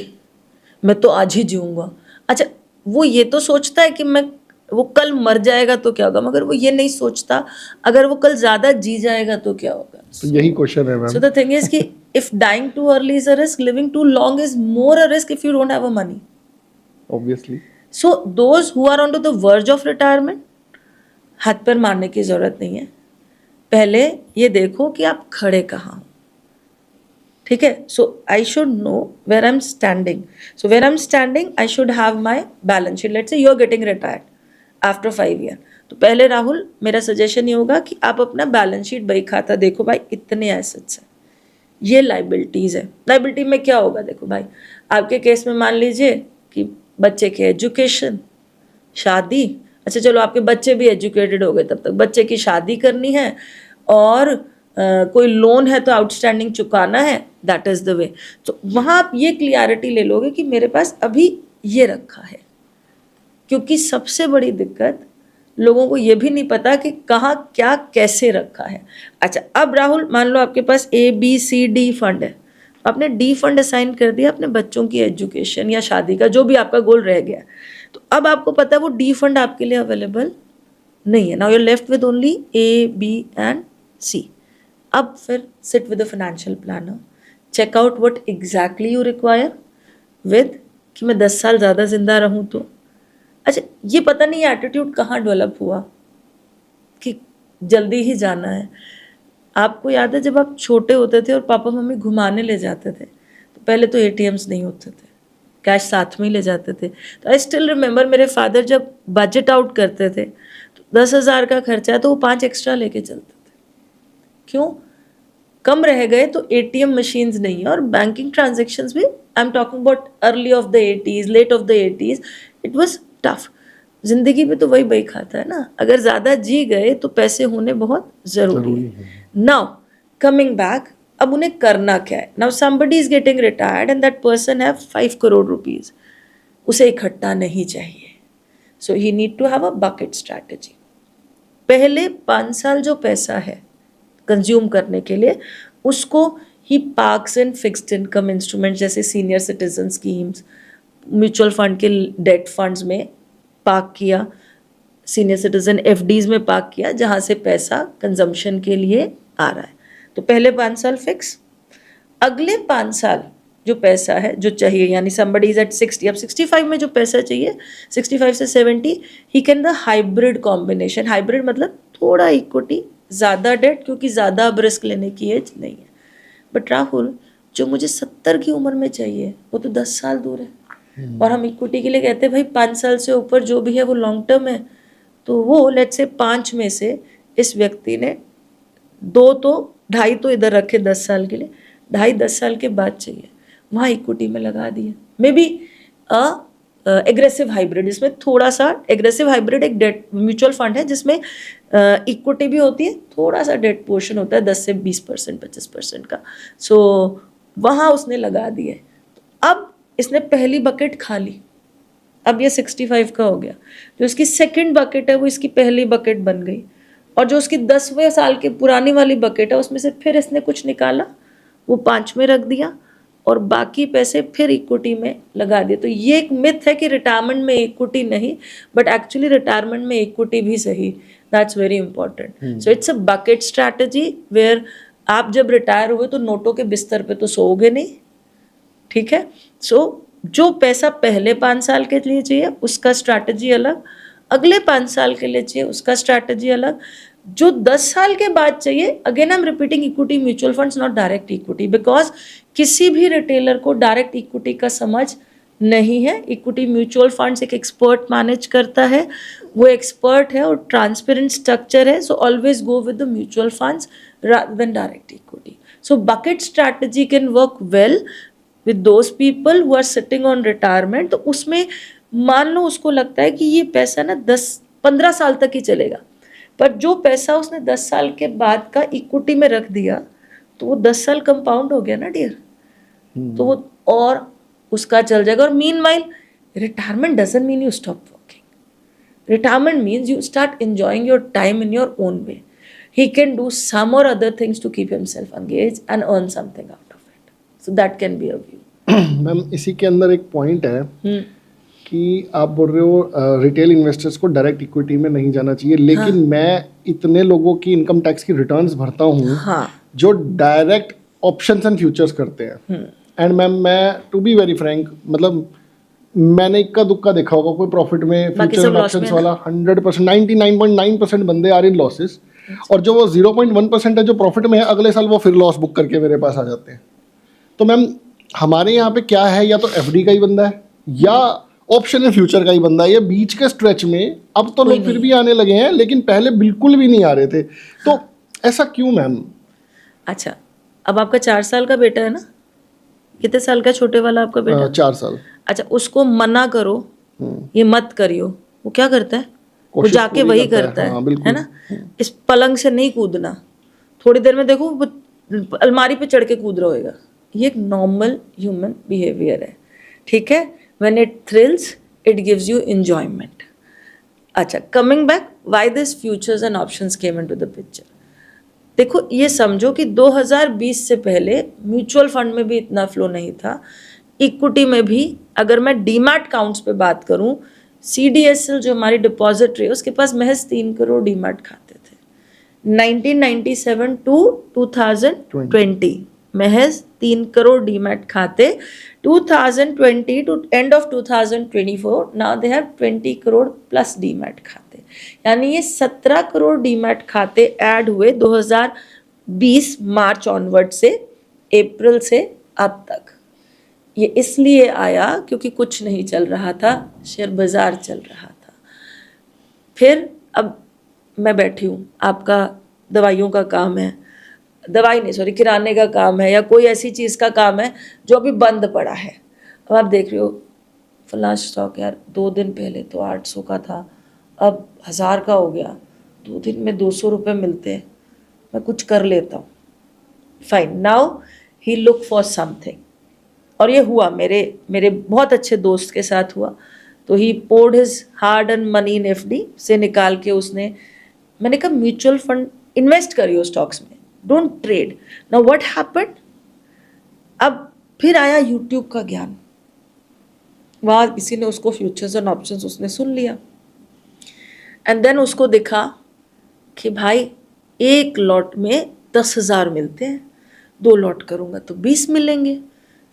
मैं तो आज ही जीऊँगा। अच्छा, वो ये तो सोचता है कि वो कल मर जाएगा तो क्या होगा, मगर वो ये नहीं सोचता अगर वो कल ज़्यादा जी जाएगा तो क्या होगा। तो यही क्वेश्चन है ma'am. So the thing is कि if dying too early is a risk, living too long is more a risk if you don't have a money, obviously. So those who are on to the verge of retirement, हाथ पर मारने की जरूरत नहीं है, पहले ये देखो कि आप खड़े कहाँ हो। ठीक है, so I should know where I am standing, so where I am standing I should have my balance sheet. Let's say you are getting retired after 5 year, तो पहले राहुल मेरा सजेशन ये होगा कि आप अपना बैलेंस शीट बही खाता देखो, भाई इतने एसेट्स हैं, ये लाइबिलिटीज़ है। लाइबिलिटी में क्या होगा, देखो भाई आपके केस में मान लीजिए कि बच्चे के एजुकेशन, शादी, अच्छा चलो आपके बच्चे भी एजुकेटेड हो गए, तब तक बच्चे की शादी करनी है, और कोई लोन है तो आउटस्टैंडिंग चुकाना है, दैट इज़ द वे। तो वहाँ आप ये क्लियरिटी ले लोगे कि मेरे पास अभी ये रखा है, क्योंकि सबसे बड़ी दिक्कत लोगों को ये भी नहीं पता कि कहाँ क्या कैसे रखा है। अच्छा, अब राहुल मान लो आपके पास ABCD फंड है, आपने D फंड असाइन कर दिया अपने बच्चों की एजुकेशन या शादी का, जो भी आपका गोल रह गया, तो अब आपको पता है वो D फंड आपके लिए अवेलेबल नहीं है। Now you are left with only A, B and C। अब फिर sit with a financial planner, check out what exactly you require with कि मैं 10 साल ज़्यादा जिंदा रहूँ तो। अच्छा, ये पता नहीं एटीट्यूड कहाँ डेवलप हुआ कि जल्दी ही जाना है। आपको याद है जब आप छोटे होते थे और पापा मम्मी घुमाने ले जाते थे, तो पहले तो ATMs नहीं होते थे, कैश साथ में ही ले जाते थे। तो आई स्टिल रिमेंबर मेरे फादर जब बजट आउट करते थे तो 10,000 का खर्चा है तो वो 5 एक्स्ट्रा लेके चलते थे। क्यों? कम रह गए तो ATM मशीन्स नहीं है, और बैंकिंग ट्रांजेक्शन्स भी, I am talking about early of the 80s, late of the 80s, it was tough. जिंदगी में तो वही बही खाता है ना, अगर ज़्यादा जी गए तो पैसे होने बहुत ज़रूरी है। नाउ कमिंग बैक, अब उन्हें करना क्या है? Now somebody is getting retired and that person have 5 crore rupees, उसे इकट्ठा नहीं चाहिए, so he need to have a bucket strategy. पहले 5 साल जो पैसा है कंज्यूम करने के लिए, उसको he parks and fixed income instrument जैसे senior citizen schemes, mutual fund के डेट फंड्स में पार्क किया, सीनियर सिटीजन FDs में पार्क किया, जहाँ से पैसा कंजम्पशन के लिए आ रहा है। तो पहले 5 साल फिक्स, अगले 5 साल जो पैसा है जो चाहिए, यानी somebody is at 60, अब 65 में जो पैसा चाहिए 65 से 70 he can the hybrid combination. Hybrid मतलब थोड़ा इक्विटी ज़्यादा डेट, क्योंकि ज़्यादा अब रिस्क लेने की एज नहीं है। बट राहुल, जो मुझे 70 की उम्र में चाहिए वो तो 10 साल दूर है। और हम इक्विटी के लिए कहते हैं भाई 5 साल से ऊपर जो भी है वो लॉन्ग टर्म है। तो वो लेट्स से 5 में से इस व्यक्ति ने 2 तो 2.5 तो इधर रखे 10 साल के लिए, 2.5 10 साल के बाद चाहिए, वहाँ इक्विटी में लगा दिए। मे बी एग्रेसिव हाइब्रिड, इसमें थोड़ा सा एग्रेसिव हाइब्रिड एक डेट म्यूचुअल फंड है जिसमें इक्विटी भी होती है, थोड़ा सा डेट पोर्शन होता है 10 से 20% 25% का। सो वहाँ उसने लगा दिए। अब इसने पहली बकेट खा ली, अब ये 65 का हो गया। जो इसकी सेकंड बकेट है वो इसकी पहली बकेट बन गई, और जो उसकी 10वें साल की पुरानी वाली बकेट है उसमें से फिर इसने कुछ निकाला, वो 5 में रख दिया, और बाकी पैसे फिर इक्विटी में लगा दिए। तो ये एक मिथ है कि रिटायरमेंट में इक्विटी नहीं, बट एक्चुअली रिटायरमेंट में इक्विटी भी सही। That's very important. So it's a bucket strategy where आप जब रिटायर हुए तो नोटों के बिस्तर पे तो सोओगे नहीं, ठीक है। सो जो पैसा पहले 5 साल के लिए चाहिए उसका स्ट्रैटेजी अलग, अगले 5 साल के लिए चाहिए उसका स्ट्रैटेजी अलग, जो 10 साल के बाद चाहिए, again I am repeating, equity mutual funds not direct equity, because किसी भी रिटेलर को डायरेक्ट इक्विटी का समझ नहीं है। इक्विटी म्यूचुअल फंड्स एक एक्सपर्ट मैनेज करता है, वो एक्सपर्ट है और ट्रांसपेरेंट स्ट्रक्चर है। So always go with the mutual funds rather than direct equity. So bucket strategy can work well with those people who are sitting on retirement. तो उसमें मान लो उसको लगता है कि ये पैसा ना 10-15 साल तक ही चलेगा, पर जो पैसा उसने 10 साल के बाद का इक्विटी में रख दिया तो वो 10 साल कंपाउंड हो गया ना डियर। तो वो और उसका चल जाएगा। और meanwhile retirement doesn't mean you stop working, retirement means you start enjoying your time in your own way. He can do some or other things to keep himself engaged and earn something out of it. So that can be a view. Ma'am इसी के अंदर एक point है कि आप बोल रहे हो रिटेल इन्वेस्टर्स को डायरेक्ट इक्विटी में नहीं जाना चाहिए, लेकिन मैं इतने लोगों की इनकम टैक्स की रिटर्न्स भरता हूँ जो डायरेक्ट ऑप्शंस एंड फ्यूचर्स करते हैं। एंड मैम मैं टू बी वेरी फ्रैंक, मतलब मैंने इक्का दुक्का देखा होगा कोई प्रॉफिट में, फ्यूचर एंड ऑप्शंस वाला 100%, 99.9% बंदे आर इन लॉसेस, और जो वो 0.1% है जो प्रॉफिट में है, अगले साल वो फिर लॉस बुक करके मेरे पास आ जाते हैं। तो मैम हमारे यहाँ पे क्या है, या तो एफडी का ही बंदा है या ऑप्शन एंड फ्यूचर का ही बंदा है। ये बीच के स्ट्रेच में अब तो लोग फिर भी आने लगे हैं, लेकिन पहले बिल्कुल भी नहीं आ रहे थे। तो ऐसा क्यों मैम? अच्छा, अब आपका 4 साल का बेटा है ना, कितने साल का छोटे वाला आपका बेटा? 4 साल। अच्छा, उसको मना करो ये मत करियो, वो क्या करता है? वो जाके वही करता है, है ना। इस पलंग से नहीं कूदना, थोड़ी देर में देखो वो अलमारी पे चढ़ के कूद रहा होगा। ये एक नॉर्मल ह्यूमन बिहेवियर है, ठीक है। When it thrills it gives you enjoyment. अच्छा, coming back, why this futures and options came into the picture. देखो, ये समझो कि 2020 से पहले म्यूचुअल फंड में भी इतना फ्लो नहीं था, इक्विटी में भी। अगर मैं डीमैट काउंट्स पे बात करूं, CDSL जो हमारी डिपॉजिटरी है उसके पास महज 3 करोड़ डीमैट खाते थे 1997 टू 2020, महज 3 करोड़ डीमैट खाते। 2020 to end of 2024 now they have 20 crore plus demat खाते, यानी ये 17 करोड़ डीमैट खाते ऐड हुए 2020 मार्च ऑनवर्ड से, अप्रैल से अब तक। ये इसलिए आया क्योंकि कुछ नहीं चल रहा था, शेयर बाजार चल रहा था। फिर अब मैं बैठी हूँ, आपका दवाइयों का काम है, दवाई नहीं सॉरी किराने का काम है, या कोई ऐसी चीज़ का काम है जो अभी बंद पड़ा है। अब आप देख रहे हो फलां स्टॉक यार 2 दिन पहले तो 800 का था, अब 1000 का हो गया, 2 दिन में 200 रुपये मिलते हैं, मैं कुछ कर लेता हूँ। Fine, now he look for something. और ये हुआ मेरे बहुत अच्छे दोस्त के साथ हुआ। तो he poured his hard and money in FD से निकाल के उसने, मैंने कहा म्यूचुअल फंड इन्वेस्ट करियो स्टॉक्स में, don't trade. Now what happened, अब फिर आया यूट्यूब का ज्ञान, वहाँ किसी ने उसको फ्यूचर्स एंड ऑप्शंस उसने सुन लिया, एंड देन उसको दिखा कि भाई एक लॉट में 10,000 मिलते हैं, 2 लॉट करूँगा तो 20 मिलेंगे।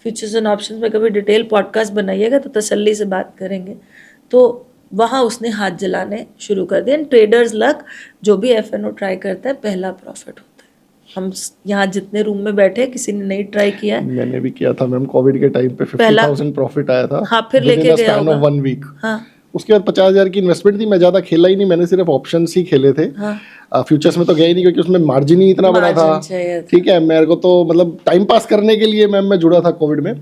फ्यूचर्स एंड ऑप्शंस में कभी डिटेल पॉडकास्ट बनाइएगा तो तसल्ली से बात करेंगे। तो वहाँ उसने हाथ जलाने शुरू कर दिए। एंड ट्रेडर्स लक, जो भी FNO ट्राई करता है पहला प्रॉफिट होता है। हम यहाँ जितने रूम में बैठे हैं, किसी ने नहीं ट्राई किया है। मैंने भी किया था मैम, कोविड के टाइम पे 50,000 प्रॉफिट आया था। हाँ, फिर लेके गया होगा। 1 वीक। हाँ, उसके बाद 50,000 की इन्वेस्टमेंट थी। मैं ज्यादा खेला ही नहीं, मैंने सिर्फ ऑप्शंस ही खेले थे। हाँ, फ्यूचर्स में तो गया ही नहीं क्योंकि उसमें मार्जिन ही इतना बड़ा था। मार्जिन चाहिए था। ठीक है, मेरे को तो मतलब टाइम पास करने के लिए मैम मैं जुड़ा था कोविड में।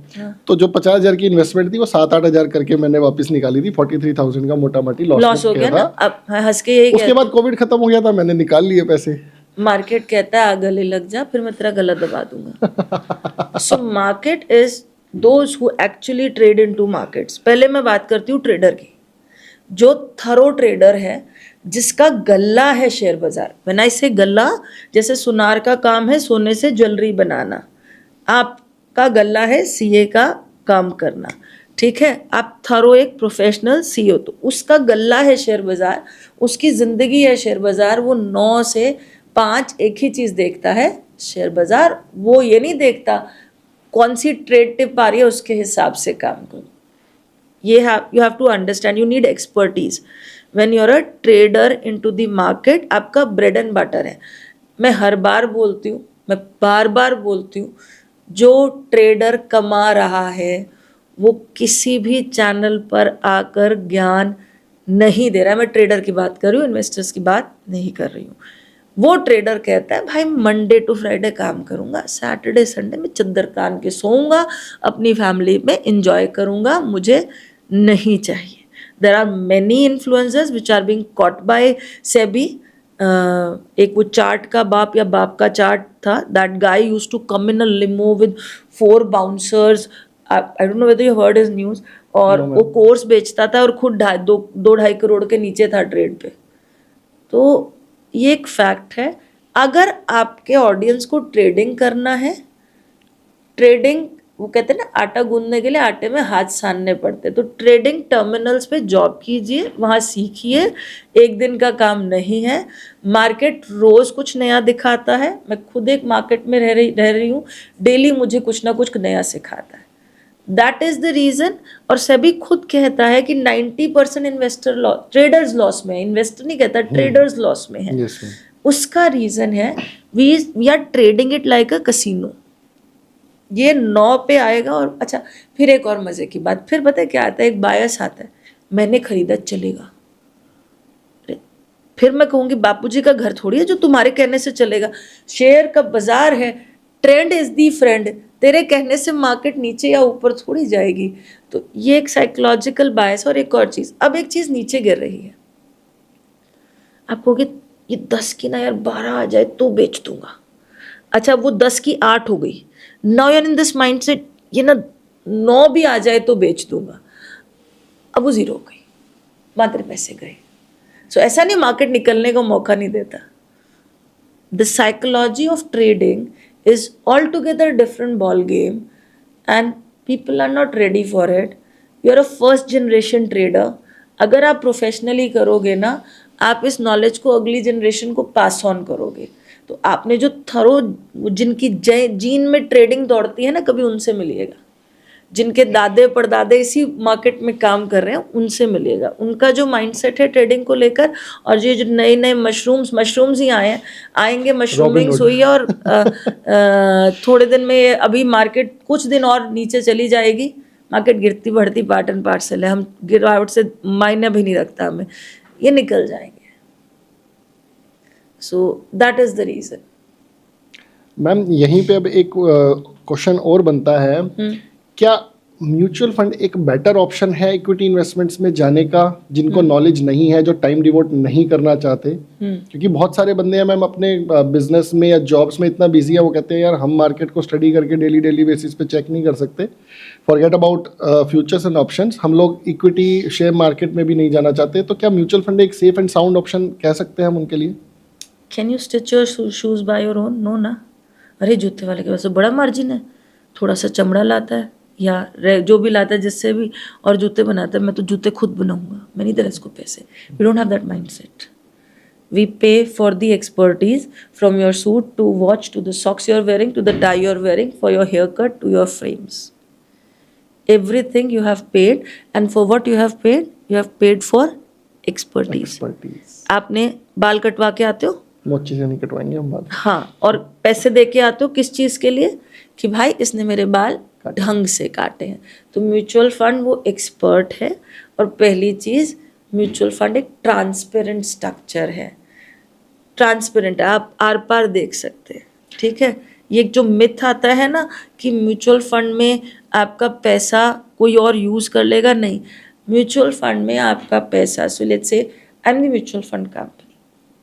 तो जो 50,000 की इन्वेस्टमेंट थी वो 7-8 हजार करके मैंने वापस निकाली थी। 43,000 का मोटा मोटी लॉस हो गया ना। अब हंस के यही उसके बाद कोविड खत्म हो गया था, मैंने निकाल लिए पैसे। मार्केट कहता है गले लग जा, फिर मैं तेरा गला दबा दूंगा। So market is those who actually trade into markets. पहले मैं बात करती हूँ ट्रेडर की, जो थरो ट्रेडर है, जिसका गल्ला है शेयर बाजार। व्हेन आई से गल्ला, जैसे सुनार का काम है सोने से ज्वेलरी बनाना, आपका गल्ला है CA का काम करना। ठीक है, आप थरो एक प्रोफेशनल CEO, तो उसका गल्ला है शेयर बाजार, उसकी ज़िंदगी है शेयर बाजार। वो 9 से 5 एक ही चीज़ देखता है, शेयर बाजार। वो ये नहीं देखता कौन सी ट्रेड टिप आ रही है, उसके हिसाब से काम करो। you have to understand, you need expertise when you're a trader into the market। आपका bread and butter है। मैं हर बार बोलती हूँ, मैं बार बार बोलती हूँ, जो ट्रेडर कमा रहा है वो किसी भी चैनल पर आकर ज्ञान नहीं दे रहा है। मैं ट्रेडर की बात कर रही हूँ, इन्वेस्टर्स की बात नहीं कर रही हूँ। वो ट्रेडर कहता है भाई मंडे टू फ्राइडे काम करूँगा, सैटरडे संडे में चद्दर तान के सोऊंगा, अपनी फैमिली में इंजॉय करूँगा, मुझे नहीं चाहिए। There are many influencers which are being caught by SEBI. एक वो चार्ट का बाप या बाप का चार्ट था, that guy used to come in a limo with 4 bouncers. I don't know whether you heard his news. और वो कोर्स बेचता था और खुद 2-2.5 करोड़ के नीचे था ट्रेड पे। तो ये एक फैक्ट है। अगर आपके ऑडियंस को ट्रेडिंग करना है, ट्रेडिंग, वो कहते हैं ना आटा गूंदने के लिए आटे में हाथ सानने पड़ते, तो ट्रेडिंग टर्मिनल्स पे जॉब कीजिए, वहाँ सीखिए। एक दिन का काम नहीं है। मार्केट रोज़ कुछ नया दिखाता है। मैं खुद एक मार्केट में रह रही हूँ, डेली मुझे कुछ ना कुछ नया सिखाता है। That is the reason. और सेबी खुद कहता है कि 90% इन्वेस्टर ट्रेडर्स लॉस में है। इन्वेस्टर नहीं कहता, ट्रेडर्स लॉस में है। उसका रीज़न है we are trading it like a casino. ये 9 पे आएगा। और अच्छा, फिर एक और मज़े की बात, फिर पता है क्या आता है, एक बायस आता है, मैंने खरीदा चलेगा। फिर मैं कहूँगी बापूजी का घर थोड़ी है जो तुम्हारे कहने से चलेगा। शेयर का बाजार है, ट्रेंड इज दी फ्रेंड। तेरे कहने से मार्केट नीचे या ऊपर थोड़ी जाएगी। तो ये एक साइकोलॉजिकल बायस। और एक और चीज़, अब एक चीज़ नीचे गिर रही है, आप कहोगे ये 10 की ना यार 12 आ जाए तो बेच दूंगा। अच्छा, वो 10 की 8 हो गई। Now you are in this mind set, ये ना 9 भी आ जाए तो बेच दूंगा। अब वो 0 हो गई, वहाँ तेरे पैसे गए। सो ऐसा नहीं मार्केट निकलने का मौका नहीं देता। The psychology of trading is altogether different ball game and people are not ready for it. You are a first generation trader. अगर आप प्रोफेशनली करोगे ना, आप इस नॉलेज को अगली जनरेशन को पास ऑन करोगे। तो आपने जो थरो, जिनकी जीन में ट्रेडिंग दौड़ती है ना, कभी उनसे मिलिएगा। जिनके दादे परदादे इसी मार्केट में काम कर रहे हैं, उनसे मिलिएगा। उनका जो माइंडसेट है ट्रेडिंग को लेकर, और ये जो नए नए मशरूम्स ही आएंगे, मशरूमिंग्स हुई है। और थोड़े दिन में, अभी मार्केट कुछ दिन और नीचे चली जाएगी। मार्केट गिरती बढ़ती पार्ट एंड पार्सल है। हम गिरावट से मायने भी नहीं रखता हमें, ये निकल जाएंगे। So that is the reason. Ma'am यहीं पे अब एक क्वेश्चन और बनता है, क्या म्यूचुअल फंड एक बेटर ऑप्शन है इक्विटी इन्वेस्टमेंट्स में जाने का, जिनको नॉलेज नहीं है, जो टाइम डिवोट नहीं करना चाहते? क्योंकि बहुत सारे बंदे हैं मैम अपने बिजनेस में या जॉब्स में इतना बिजी है, वो कहते हैं यार हम मार्केट को स्टडी करके डेली बेसिस पे चेक नहीं कर सकते। Forget about futures and options, हम लोग इक्विटी शेयर मार्केट में भी नहीं जाना चाहते। तो क्या म्यूचुअल फंड एक सेफ एंड साउंड ऑप्शन कह सकते हैं हम उनके लिए? Can you stitch your shoes by your own? No ना। अरे जूते वाले के पास बड़ा मार्जिन है, थोड़ा सा चमड़ा लाता है या जो भी लाता है जिससे भी, और जूते बनाता है। मैं तो जूते खुद बनाऊंगा, मैं नहीं दे रहा इसको पैसे। We don't have that mind set. we pay for the expertise, from your suit to watch to the socks you're wearing to the tie you're wearing, for your haircut to your frames. Everything you have paid, and for what you have paid? You have paid for expertise. Expertise. आपने बाल कटवा के आते हो, मोची से नहीं कटवाएंगे हम बाल। हाँ, और पैसे दे के आते हो किस चीज़ के लिए? कि भाई इसने मेरे बाल ढंग से काटे हैं। तो म्यूचुअल फंड वो एक्सपर्ट है। और पहली चीज़, म्यूचुअल फंड एक ट्रांसपेरेंट स्ट्रक्चर है, ट्रांसपेरेंट है, आप आर पार देख सकते हैं। ठीक है, ये जो मिथ आता है ना कि म्यूचुअल फंड में आपका पैसा कोई और यूज़ कर लेगा, नहीं। म्यूचुअल फंड में आपका पैसा, so let's say I am the mutual fund company,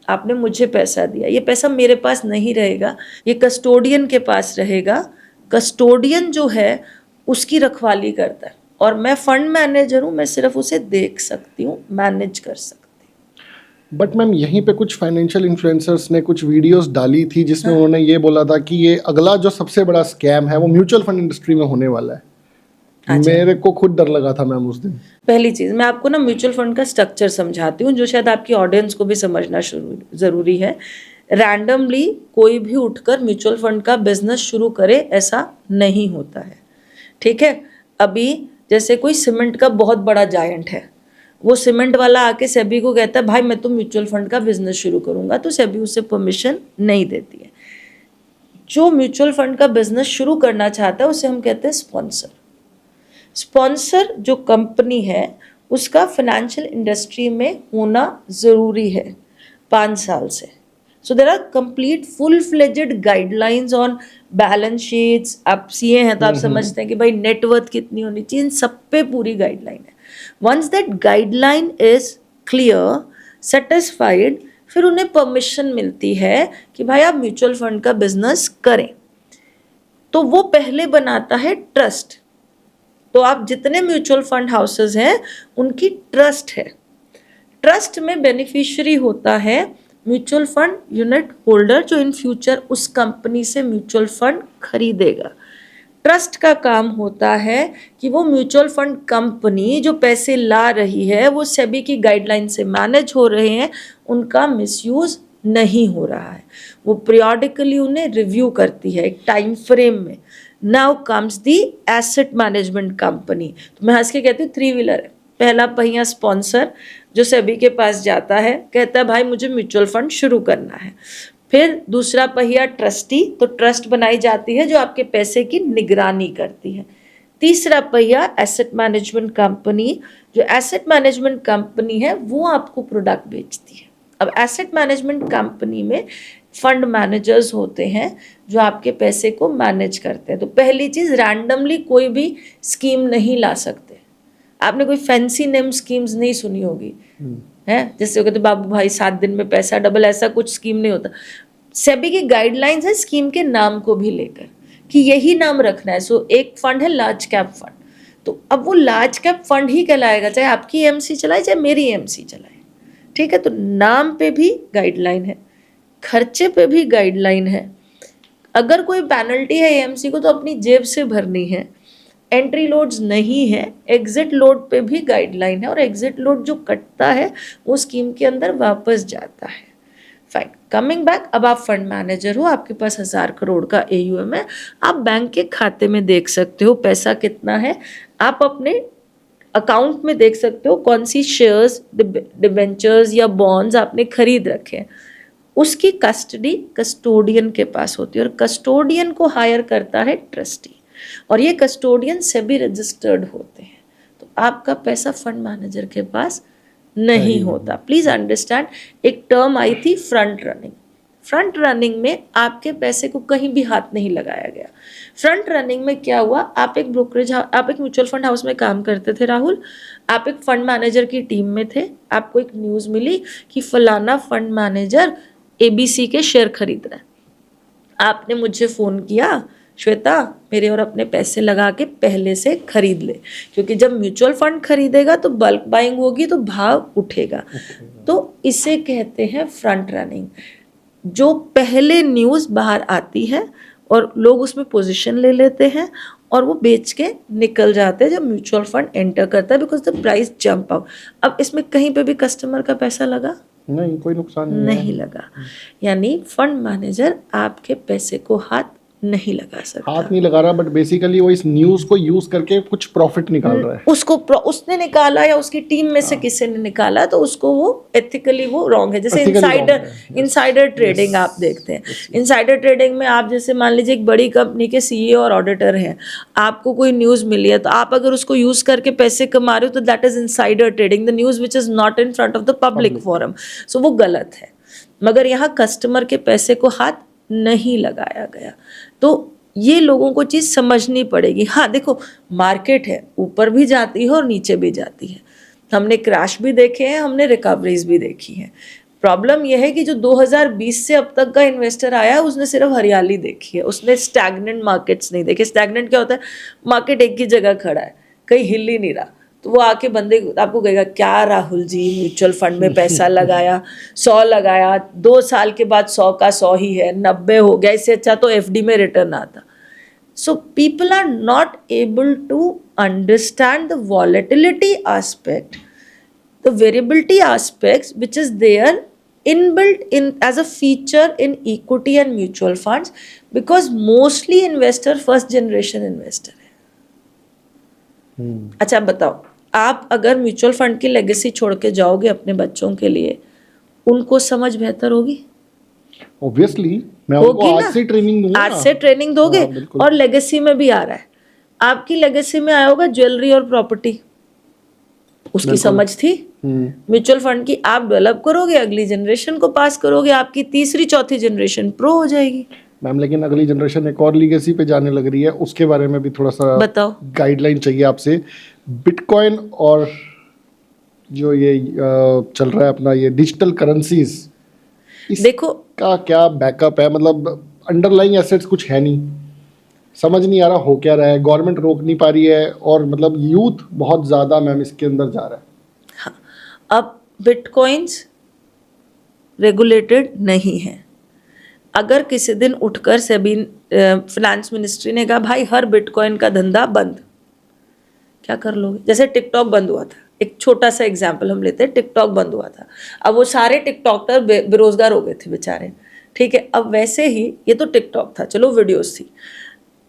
आपने मुझे पैसा दिया, ये पैसा मेरे पास नहीं रहेगा, ये कस्टोडियन के पास रहेगा। कस्टोडियन जो है उसकी रखवाली करता है, और मैं फंड मैनेजर हूँ, मैं सिर्फ उसे देख सकती हूँ, मैनेज कर सकती हूँ। बट मैम यहीं पे कुछ फाइनेंशियल इन्फ्लुएंसर्स ने कुछ वीडियोस डाली थी जिसमें उन्होंने ये बोला था कि ये अगला जो सबसे बड़ा स्कैम है वो म्यूचुअल फंड इंडस्ट्री में होने वाला है। मेरे को खुद डर लगा था मैम उस दिन। पहली चीज़, मैं आपको ना म्यूचुअल फंड का स्ट्रक्चर समझाती हूँ, जो शायद आपकी ऑडियंस को भी समझना ज़रूरी है। रैंडमली कोई भी उठकर म्यूचुअल फंड का बिजनेस शुरू करे, ऐसा नहीं होता है। ठीक है, अभी जैसे कोई सीमेंट का बहुत बड़ा जायंट है, वो सीमेंट वाला आके सेबी को कहता है भाई मैं तो म्यूचुअल फंड का बिजनेस शुरू करूँगा, तो सेबी उसे परमिशन नहीं देती है। जो म्यूचुअल फंड का बिजनेस शुरू करना चाहता है उसे हम कहते हैं स्पॉन्सर। स्पॉन्सर जो कंपनी है उसका फाइनेंशियल इंडस्ट्री में होना ज़रूरी है 5 साल से। So there are complete full fledged guidelines on balance sheets. आप सीए हैं तो आप समझते हैं कि भाई नेटवर्थ कितनी होनी चाहिए, इन सब पे पूरी गाइडलाइन है। Once that guideline is clear, satisfied, फिर उन्हें परमिशन मिलती है कि भाई आप म्यूचुअल फंड का बिजनेस करें। तो वो पहले बनाता है ट्रस्ट। तो आप जितने म्यूचुअल फंड हाउसेस हैं उनकी ट्रस्ट है। ट्रस्ट में बेनिफिशियरी होता है म्यूचुअल फंड यूनिट होल्डर, जो इन फ्यूचर उस कंपनी से म्यूचुअल फंड खरीदेगा। ट्रस्ट का काम होता है कि वो म्यूचुअल फंड कंपनी जो पैसे ला रही है वो सेबी की गाइडलाइन से मैनेज हो रहे हैं, उनका मिसयूज नहीं हो रहा है। वो पीरियडिकली उन्हें रिव्यू करती है एक टाइम फ्रेम में। Now comes the asset management company. तो मैं हंस के कहती हूँ 3 व्हीलर है। पहला पहिया स्पॉन्सर जो सेबी के पास जाता है, कहता है भाई मुझे म्यूचुअल फंड शुरू करना है। फिर दूसरा पहिया ट्रस्टी, तो ट्रस्ट बनाई जाती है जो आपके पैसे की निगरानी करती है। तीसरा पहिया एसेट मैनेजमेंट कंपनी, जो एसेट मैनेजमेंट कंपनी है वो आपको प्रोडक्ट बेचती है। अब एसेट मैनेजमेंट कंपनी में फंड मैनेजर्स होते हैं जो आपके पैसे को मैनेज करते हैं। तो पहली चीज़, रैंडमली कोई भी स्कीम नहीं ला सकते। आपने कोई फैंसी नेम स्कीम्स नहीं सुनी होगी, है जैसे वो कहते बाबू भाई 7 दिन में पैसा डबल, ऐसा कुछ स्कीम नहीं होता। सेबी की गाइडलाइंस है स्कीम के नाम को भी लेकर कि यही नाम रखना है। सो एक फंड है लार्ज कैप फंड, तो अब वो लार्ज कैप फंड ही कहलाएगा, चाहे आपकी एएमसी चलाए चाहे मेरी एएमसी चलाए। ठीक है, तो नाम पे भी गाइडलाइन है, खर्चे पे भी गाइडलाइन है। अगर कोई पेनल्टी है एएमसी को तो अपनी जेब से भरनी है। एंट्री लोड्स नहीं है, एग्जिट लोड पे भी गाइडलाइन है, और एग्जिट लोड जो कटता है वो स्कीम के अंदर वापस जाता है। फाइन, कमिंग बैक, अब आप फंड मैनेजर हो, आपके पास 1000 करोड़ का AUM है, आप बैंक के खाते में देख सकते हो पैसा कितना है, आप अपने अकाउंट में देख सकते हो कौन सी शेयर्स, डिबेंचर्स या बॉन्ड्स आपने खरीद रखे हैं। उसकी कस्टडी कस्टोडियन के पास होती है, और कस्टोडियन को हायर करता है ट्रस्टी, और ये कस्टोडियन सेबी रजिस्टर्ड होते हैं। तो आपका पैसा फंड मैनेजर के पास नहीं होता। प्लीज अंडरस्टैंड, एक टर्म आई थी फ्रंट रनिंग। फ्रंट रनिंग में आपके पैसे को कहीं भी हाथ नहीं लगाया गया। फ्रंट रनिंग में क्या हुआ, आप एक ब्रोकरेज, आप एक म्यूचुअल फंड हाउस में काम करते थे राहुल, आप एक फंड मैनेजर की टीम में थे, आपको एक न्यूज़ मिली कि फलाना फंड मैनेजर ABC के शेयर खरीद रहा है। आपने मुझे फ़ोन किया, श्वेता मेरे और अपने पैसे लगा के पहले से खरीद ले, क्योंकि जब म्यूचुअल फंड खरीदेगा तो बल्क बाइंग होगी तो भाव उठेगा। तो इसे कहते हैं फ्रंट रनिंग, जो पहले न्यूज़ बाहर आती है और लोग उसमें पोजीशन ले लेते हैं और वो बेच के निकल जाते हैं जब म्यूचुअल फंड एंटर करता है, because the price jump out. अब इसमें कहीं पे भी कस्टमर का पैसा लगा नहीं, कोई नुकसान नहीं है। नहीं लगा। यानी फंड मैनेजर आपके पैसे को हाथ नहीं लगा सकता। हाथ नहीं लगा रहा, बट बेसिकली वो इस न्यूज को यूज करके कुछ प्रॉफिट निकाल रहा है। उसने निकाला या उसकी टीम में से किसी ने निकाला, तो उसको वो एथिकली वो रॉन्ग है। जैसे Ethically wrong है। इनसाइडर ट्रेडिंग आप देखते हैं। इनसाइडर ट्रेडिंग में आप जैसे मान लीजिए एक बड़ी कंपनी के सीईओ और ऑडिटर हैं, आपको कोई न्यूज मिली है, तो आप अगर उसको यूज करके पैसे कमा रहे हो, तो that is insider trading, the news which is not in front of the public forum. So वो गलत है। मगर यहाँ कस्टमर के पैसे को हाथ नहीं लगाया गया। तो ये लोगों को चीज़ समझनी पड़ेगी। हाँ देखो, मार्केट है, ऊपर भी जाती है और नीचे भी जाती है। हमने क्रैश भी देखे हैं, हमने रिकवरीज भी देखी हैं। प्रॉब्लम यह है कि जो 2020 से अब तक का इन्वेस्टर आया है, उसने सिर्फ हरियाली देखी है, उसने स्टैग्नेंट मार्केट्स नहीं देखे। स्टैग्नेंट क्या होता है? मार्केट एक ही जगह खड़ा है, कहीं हिल ही नहीं रहा, तो वो आके बंदे आपको कहेगा क्या राहुल जी म्यूचुअल फंड में पैसा लगाया, 100 लगाया, 2 साल के बाद 100 का 100 ही है, 90 हो गया, इससे अच्छा तो एफडी में रिटर्न आता। So people are not able to understand the volatility aspect, the variability aspects which is there inbuilt in as a feature in equity and mutual funds, because mostly investor first generation investor है। अच्छा बताओ, आप अगर mutual fund की legacy छोड़ के जाओगे अपने बच्चों के लिए, उनको समझ बेहतर होगी? ऑब्वियसली मैं होगी उनको ना? आज से ट्रेनिंग दूंगा। आज से ट्रेनिंग दोगे। हाँ, बिल्कुल। और लेगेसी में भी आ रहा है, आपकी लेगेसी में आया होगा ज्वेलरी और प्रॉपर्टी, उसकी समझ थी म्यूचुअल फंड की, आप डेवलप करोगे, अगली जनरेशन को पास करोगे, आपकी तीसरी चौथी जनरेशन प्रो हो जाएगी। मैम, लेकिन अगली जनरेशन एक और लीगेसी पे जाने लग रही है, उसके बारे में भी थोड़ा सा बताओ। गाइडलाइन चाहिए आपसे। बिटकॉइन और जो ये चल रहा है अपना ये डिजिटल करेंसीज, देखो का क्या बैकअप है? मतलब अंडरलाइंग एसेट्स कुछ है नहीं, समझ नहीं आ रहा हो क्या रहा है, गवर्नमेंट रोक नहीं पा रही है, और मतलब यूथ बहुत ज़्यादा मैम इसके अंदर जा रहा है। हाँ, अब बिटकॉइंस रेगुलेटेड नहीं है। अगर किसी दिन उठकर सेबी फाइनेंस मिनिस्ट्री ने कहा भाई हर बिटकॉइन का धंधा बंद, क्या कर लोगे? जैसे टिकटॉक बंद हुआ था, एक छोटा सा एग्जाम्पल हम लेते हैं, टिकटॉक बंद हुआ था, अब वो सारे टिकटॉकर बेरोजगार हो गए थे बेचारे, ठीक है। अब वैसे ही ये तो टिकटॉक था, चलो वीडियोस थी,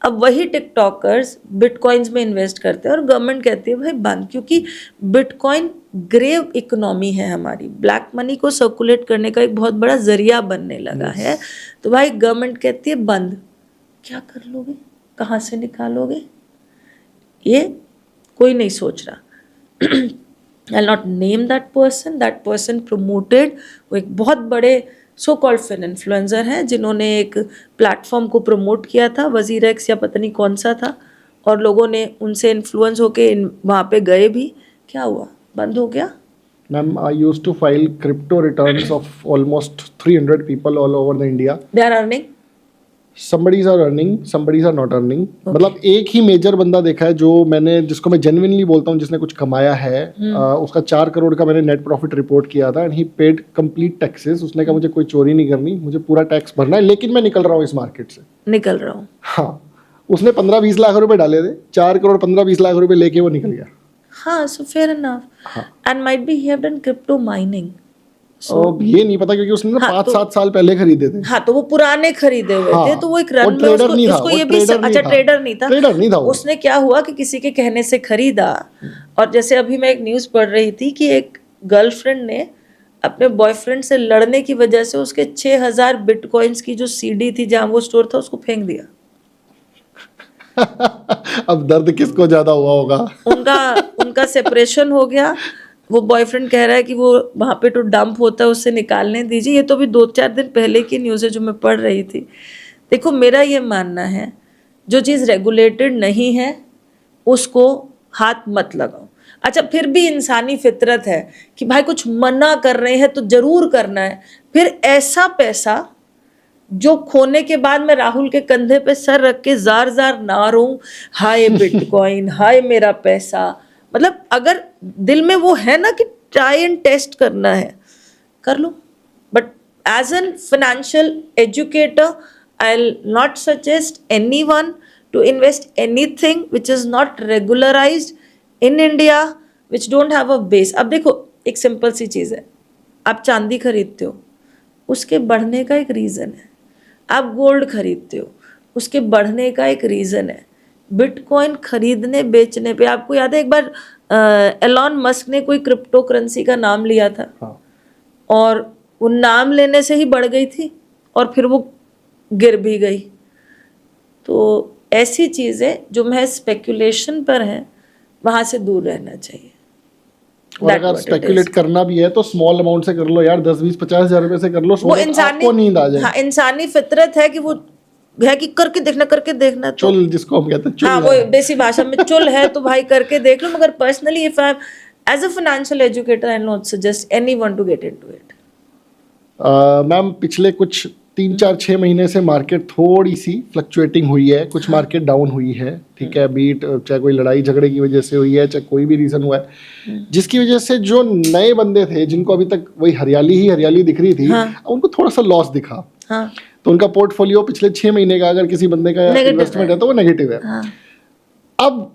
अब वही टिकटॉकर्स बिटकॉइंस में इन्वेस्ट करते हैं और गवर्नमेंट कहती है भाई बंद, क्योंकि बिटकॉइन ग्रेव इकोनॉमी है हमारी, ब्लैक मनी को सर्कुलेट करने का एक बहुत बड़ा जरिया बनने लगा है। तो भाई गवर्नमेंट कहती है बंद, क्या कर लोगे, कहाँ से निकालोगे? ये कोई नहीं सोच रहा। I'll not name that person promoted, वो एक बहुत बड़े सो कॉल्ड फिन इन्फ्लुएंसर हैं जिन्होंने एक प्लेटफॉर्म को प्रमोट किया था, वजीर एक्स या पता नहीं कौन सा था, और लोगों ने उनसे इन्फ्लुएंस होके वहाँ पे गए भी, क्या हुआ? बंद हो गया। Ma'am, I used to file crypto returns of almost 300 people all over the India. दे आर अर्निंग, somebody's are earning, somebody's are not earning। मतलब एक ही मेजर बंदा देखा है जो मैंने, जिसको मैं जेन्युइनली बोलता हूँ जिसने कुछ कमाया है, उसका 4 करोड़ का मैंने नेट प्रॉफिट रिपोर्ट किया था, and he paid complete taxes. उसने कहा मुझे कोई चोरी नहीं करनी, मुझे पूरा टैक्स भरना है, लेकिन मैं निकल रहा हूँ इस मार्केट से, निकल रहा हूँ। हाँ, उसने 15-20 लाख रुपए डाले थे, 4 करोड़ 15-20 लाख रुपए लेके वो निकल गया। हाँ, so fair enough, and might be he have done crypto mining. और ये नहीं पता क्योंकि उसने ना 5-7 साल पहले खरीदे थे। हाँ, तो वो पुराने खरीदे हुए थे, तो वो एक रन में ट्रेडर नहीं था, उसको ये भी अच्छा ट्रेडर नहीं था। उसने क्या हुआ कि किसी के कहने से खरीदा, और जैसे अभी मैं एक न्यूज़ पढ़ रही थी कि एक गर्लफ्रेंड ने अपने बॉयफ्रेंड से लड़ने की वजह से उसके 6000 बिटकॉइंस की जो सीडी थी जहाँ वो स्टोर था उसको फेंक दिया। अब दर्द किसको ज्यादा हुआ होगा? उनका सेपरेशन हो गया, वो बॉयफ्रेंड कह रहा है कि वो वहाँ पे तो डंप होता है, उससे निकालने दीजिए। ये तो भी 2-4 दिन पहले की न्यूज़ है जो मैं पढ़ रही थी। देखो, मेरा ये मानना है जो चीज़ रेगुलेटेड नहीं है उसको हाथ मत लगाओ। अच्छा, फिर भी इंसानी फितरत है कि भाई कुछ मना कर रहे हैं तो जरूर करना है। फिर ऐसा पैसा जो खोने के बाद मैं राहुल के कंधे पे सर रख के जार जार ना रोऊं, हाय बिटकॉइन, हाय मेरा पैसा। मतलब अगर दिल में वो है ना कि ट्राई एंड टेस्ट करना है, कर लो, but as an financial educator I will not suggest anyone to invest anything which is not regularized in India, which don't have a base. अब देखो, एक सिंपल सी चीज़ है, आप चांदी खरीदते हो, उसके बढ़ने का एक रीज़न है। आप गोल्ड खरीदते हो, उसके बढ़ने का एक रीज़न है। बिटकॉइन खरीदने बेचने पे, आपको याद है एक बार एलॉन मस्क ने कोई क्रिप्टो करेंसी का नाम लिया था, हाँ और वो नाम लेने से ही बढ़ गई थी और फिर वो गिर भी गई। तो ऐसी चीज़ें जो महज स्पेकुलेशन पर हैं, वहाँ से दूर रहना चाहिए। और That अगर what it स्पेकुलेट is. करना भी है तो स्मॉल अमाउंट से कर लो यार, 10-20-50 हज़ार रुपए से कर लो, वो सो इंसानी, आपको नींद आ जाए। हाँ, इंसानी फितरत है कि वो है कि करके देखना तो, चुल जिसको हम कहते हैं, चुल हाँ, वो है। देसी भाषा में चुल है तो भाई करके देख लो। मगर personally if I as a financial educator I not suggest anyone to get into it. Ma'am पिछले कुछ 3-4-6 महीने से मार्केट थोड़ी सी फ्लक्चुएटिंग हुई है, कुछ मार्केट डाउन हुई है, ठीक है, बीट चाहे कोई लड़ाई झगड़े की वजह से हुई है, चाहे कोई भी रीज़न हुआ है, जिसकी वजह से जो नए बंदे थे जिनको अभी तक वही हरियाली ही हरियाली दिख रही थी, उनको थोड़ा सा लॉस दिखा। हाँ, तो उनका पोर्टफोलियो पिछले 6 महीने का अगर किसी बंदे का Negative इन्वेस्टमेंट है। है तो वो नेगेटिव है। हाँ। अब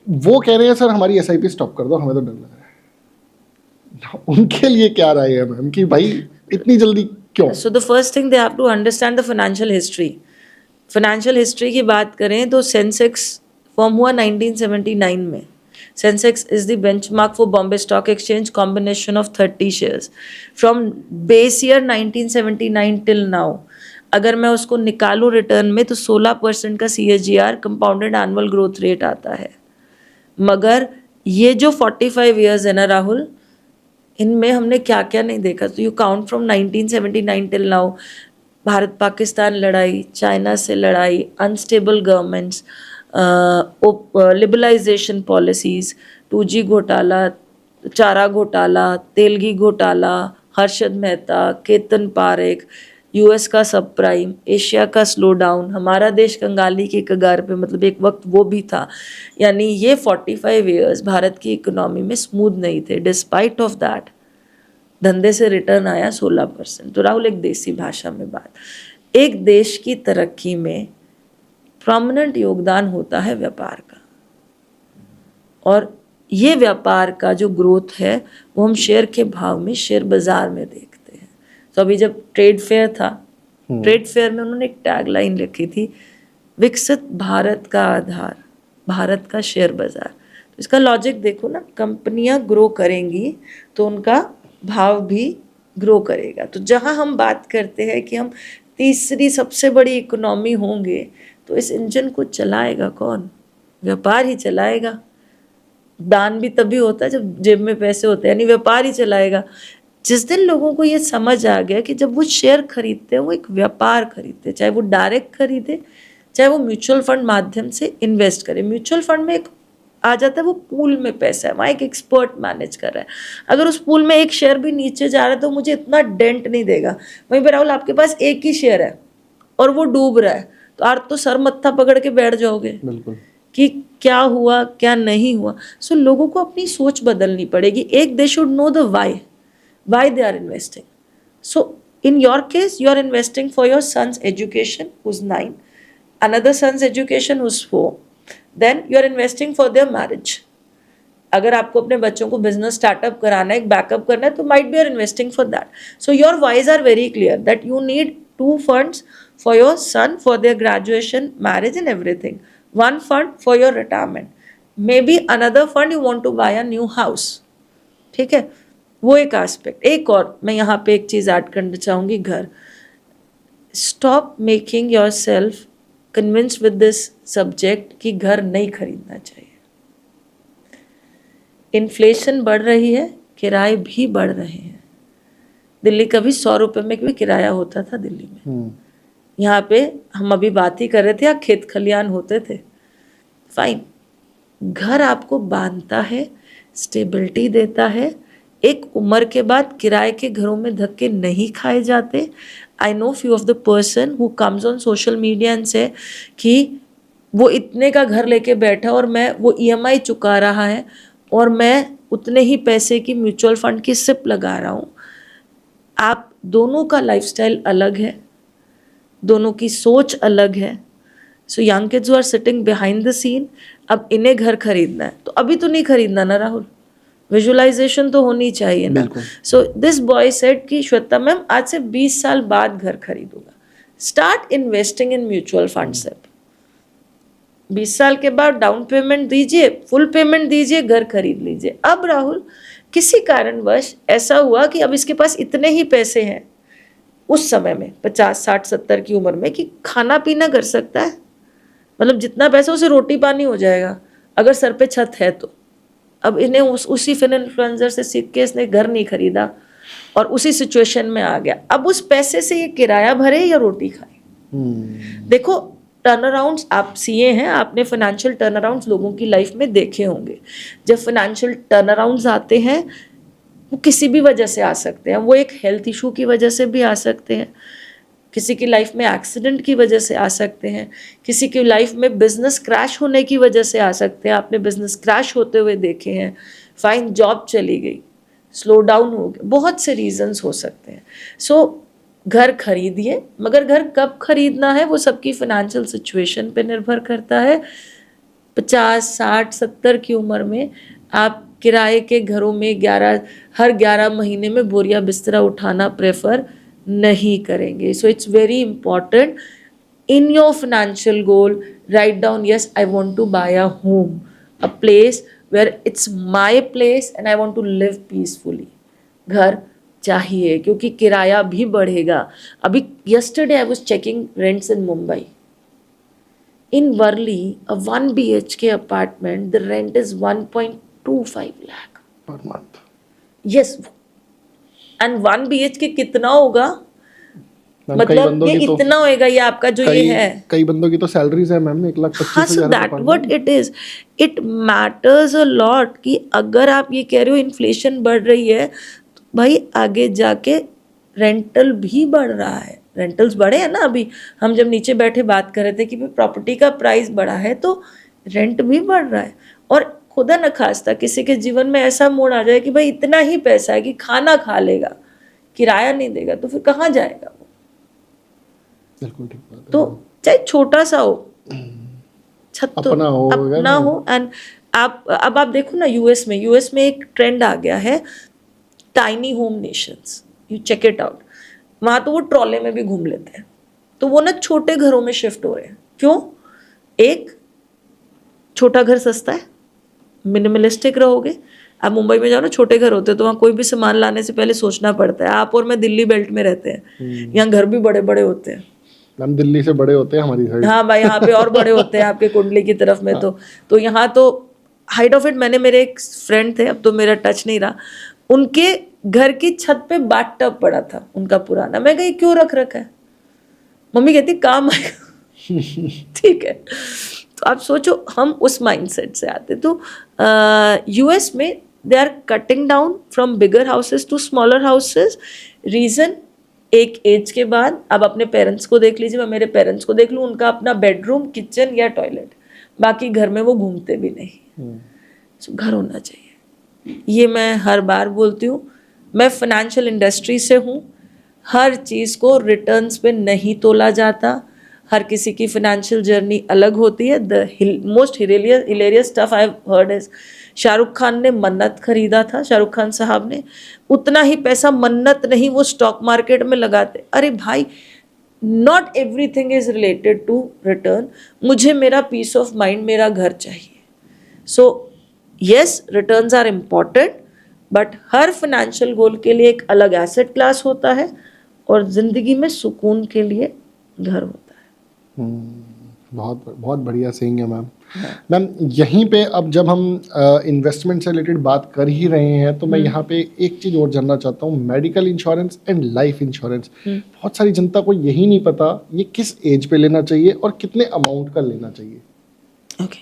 वो कह रहे हैं सर हमारी SIP स्टॉप कर दो, हमें तो डर लग रहा है। उनके लिए क्या राय है मैम कि भाई इतनी जल्दी क्यों? So the first thing they have to understand the financial history. Financial history की बात करें तो सेंसेक्स फॉर्म हुआ 1979 में। Sensex is the benchmark for Bombay stock exchange, combination of 30 shares from base year 1979 till now. अगर मैं उसको निकालूं रिटर्न में तो 16% का CAGR compounded annual growth rate आता है। मगर ये जो 45 ईयर्स है ना राहुल, इनमें हमने क्या क्या नहीं देखा। तो you count from 1979 till now, Bharat Pakistan लड़ाई, चाइना से लड़ाई, unstable governments, liberalisation policies, 2G घोटाला, चारा घोटाला, तेलगी घोटाला, हर्षद मेहता, केतन पारेख, US का सब प्राइम, एशिया का स्लो डाउन, हमारा देश कंगाली की कगार पे, मतलब एक वक्त वो भी था। यानी ये 45 ईयर्स भारत की इकोनॉमी में स्मूथ नहीं थे। डिस्पाइट ऑफ दैट धंधे से रिटर्न आया 16%। तो राहुल, एक देसी भाषा में बात, एक देश की तरक्की में प्रोमिनेंट योगदान होता है व्यापार का, और ये व्यापार का जो ग्रोथ है वो हम शेयर के भाव में, शेयर बाजार में देखते हैं। तो अभी जब ट्रेड फेयर था, ट्रेड फेयर में उन्होंने एक टैगलाइन लिखी थी, विकसित भारत का आधार भारत का शेयर बाजार। तो इसका लॉजिक देखो ना, कंपनियां ग्रो करेंगी तो उनका भाव भी ग्रो करेगा। तो जहां हम बात करते हैं कि हम तीसरी सबसे बड़ी इकोनॉमी होंगे, तो इस इंजन को चलाएगा कौन? व्यापार ही चलाएगा। दान भी तभी होता है जब जेब में पैसे होते हैं, यानी व्यापार ही चलाएगा। जिस दिन लोगों को ये समझ आ गया कि जब वो शेयर खरीदते हैं वो एक व्यापार खरीदते हैं, चाहे वो डायरेक्ट खरीदे चाहे वो म्यूचुअल फंड माध्यम से इन्वेस्ट करे। म्यूचुअल फंड में एक आ जाता है, वो पूल में पैसा है, वहाँ एक एक्सपर्ट मैनेज कर रहा है। अगर उस पूल में एक शेयर भी नीचे जा रहा है तो मुझे इतना डेंट नहीं देगा। वहीं पर राहुल, आपके पास एक ही शेयर है और वो डूब रहा है, तो आज तो सर मत्था पकड़ के बैठ जाओगे बिल्कुल कि क्या हुआ क्या नहीं हुआ। सो लोगों को अपनी सोच बदलनी पड़ेगी। एक, they should know the why they are investing. So in your case you are investing for your son's education who's 9, another son's education who's 4, then you are investing for their marriage. अगर आपको अपने बच्चों को business startup कराना है, एक backup करना है, तो might be are investing for that. So your wise are very clear that you need 2 funds for your son for their graduation, marriage and everything, 1 fund for your retirement, maybe another fund you want to buy a new house। ठीक है, वो एक aspect. एक और मैं यहाँ पे एक चीज़ ऐड करना चाहूँगी, घर। Stop making your self convince with this subject कि घर नहीं खरीदना चाहिए। इन्फ्लेशन बढ़ रही है, किराए भी बढ़ रहे हैं। दिल्ली का भी 100 रुपये में भी किराया होता था दिल्ली में। यहाँ पे हम अभी बात ही कर रहे थे, खेत खलियान होते थे। फाइन, घर आपको बांधता है, स्टेबिलिटी देता है। एक उम्र के बाद किराए के घरों में धक्के नहीं खाए जाते। I know few of the person who comes on social media and से कि वो इतने का घर लेके बैठा और मैं वो EMI चुका रहा है और मैं उतने ही पैसे की म्यूचुअल फंड की सिप लगा रहा हूँ। आप दोनों का लाइफस्टाइल अलग है, दोनों की सोच अलग है। So young kids who are sitting behind the scene, अब इन्हें घर खरीदना है तो अभी तो नहीं खरीदना ना राहुल, विजुअलाइजेशन तो होनी चाहिए ना. सो दिस बॉय सेड कि श्वेता मैम आज से 20 साल बाद घर खरीदूंगा. Start investing in mutual funds. 20 साल के बाद डाउन पेमेंट दीजिए, फुल पेमेंट दीजिए, घर खरीद लीजिए. अब राहुल किसी कारणवश ऐसा हुआ कि अब इसके पास इतने ही पैसे हैं उस समय में 50 60 70 की उम्र में कि खाना पीना कर सकता है. मतलब जितना पैसा उसे रोटी पानी हो जाएगा अगर सर पे छत है तो. अब इन्हें उसी फिनफ्लुएंसर से सीख के इसने घर नहीं खरीदा और उसी सिचुएशन में आ गया. अब उस पैसे से ये किराया भरे या रोटी खाए. देखो टर्न अराउंड्स, आप सीए हैं, आपने फाइनेंशियल टर्न अराउंड्स लोगों की लाइफ में देखे होंगे. जब फाइनेंशियल टर्न अराउंड्स आते हैं वो किसी भी वजह से आ सकते हैं. वो एक हेल्थ इशू की वजह से भी आ सकते हैं, किसी की लाइफ में एक्सीडेंट की वजह से आ सकते हैं, किसी की लाइफ में बिजनेस क्रैश होने की वजह से आ सकते हैं. आपने बिजनेस क्रैश होते हुए देखे हैं. फाइन, जॉब चली गई, स्लो डाउन हो गया, बहुत से रीजंस हो सकते हैं. सो घर खरीदिए, मगर घर कब खरीदना है वो सबकी फाइनेंशियल सिचुएशन पे निर्भर करता है. 50 60 70 की उम्र में आप किराए के घरों में हर 11 महीने में बोरिया बिस्तरा उठाना प्रेफर नहीं करेंगे. So it's very important in your financial goal, write down, yes I want to buy a home, a place where it's my place and I want to live peacefully. घर चाहिए क्योंकि किराया भी बढ़ेगा. अभी yesterday I was checking rents in Mumbai. In Worli, a 1 BHK apartment, the rent is 1.25 lakh per month. Yes, and 1 BHK कितना होगा? Ma'am, मतलब ये इतना होएगा, ये आपका जो ये है. कई बंदों की तो सैलरीज है मैम 1,25,000. हाँ, so that what it is. It matters a lot कि अगर आप ये कह रहे हो इन्फ्लेशन बढ़ रही है, भाई आगे जाके रेंटल भी बढ़ रहा है. रेंटल्स बढ़े हैं ना. अभी हम जब नीचे बैठे बात कर रहे थे कि प्रॉपर्टी का प्राइस बढ़ा है तो रेंट भी बढ़ रहा है. और खुदा न खास्ता किसी के जीवन में ऐसा मोड़ आ जाए कि भाई इतना ही पैसा है कि खाना खा लेगा, किराया नहीं देगा, तो फिर कहाँ जाएगा वो. बिल्कुल ठीक बात है. तो चाहे छोटा सा हो, छत तो अपना हो. एंड अब आप देखो ना, यूएस में एक ट्रेंड आ गया है, tiny home nations. You check it out. वहाँ तो वो ट्रॉले में भी घूम लेते हैं. तो वो ना छोटे घरों में शिफ्ट हो रहे हैं. क्यों? एक, छोटा घर सस्ता है, मिनिमलिस्टिक रहोगे. आप मुंबई में जाओ ना, छोटे घर होते हैं तो वहाँ कोई भी सामान लाने से पहले सोचना पड़ता है. आप और मैं दिल्ली बेल्ट में रहते हैं, यहाँ घर भी बड़े बड़े होते हैं. हम दिल्ली से बड़े होते हैं हमारी साइड. हाँ भाई, यहाँ पे और बड़े होते हैं आपके कुंडली की तरफ में. तो यहाँ तो हाइट ऑफ इट, मैंने, मेरे एक फ्रेंड थे, अब तो मेरा टच नहीं रहा, उनके घर की छत पे बाथ टब पड़ा था उनका पुराना. मैं कही क्यों रख रखा है? मम्मी कहती काम आएगा. ठीक है. तो आप सोचो, हम उस माइंडसेट से आते. तो यूएस में they are cutting down from bigger houses to smaller houses. Reason, एक एज के बाद, अब अपने पेरेंट्स को देख लीजिए, मैं मेरे पेरेंट्स को देख लूँ, उनका अपना बेडरूम, किचन या टॉयलेट, बाकी घर में वो घूमते भी नहीं. तो घर होना चाहिए. ये मैं हर बार बोलती हूँ. मैं फाइनेंशियल इंडस्ट्री से हूँ. हर चीज़ को रिटर्न्स पे नहीं तोला जाता. हर किसी की फाइनेंशियल जर्नी अलग होती है. The most hilarious stuff I have heard is, Shahrukh Khan ने मन्नत खरीदा था, शाहरुख खान साहब ने, उतना ही पैसा मन्नत नहीं वो स्टॉक मार्केट में लगाते. अरे भाई, not everything is related to return. मुझे मेरा पीस ऑफ माइंड, मेरा घर चाहिए. So yes, returns are important, but हर फाइनेंशियल गोल के लिए एक अलग एसेट क्लास होता है और ज़िंदगी में सुकून के लिए घर होता है. बहुत बहुत बढ़िया सेइंग है मैम. मैम, यहीं पे अब जब हम इन्वेस्टमेंट से रिलेटेड बात कर ही रहे हैं तो मैं यहाँ पे एक चीज़ और जानना चाहता हूँ. Medical insurance and life insurance, बहुत सारी जनता को यही नहीं पता ये किस एज पे लेना चाहिए और कितने अमाउंट का लेना चाहिए. ओके.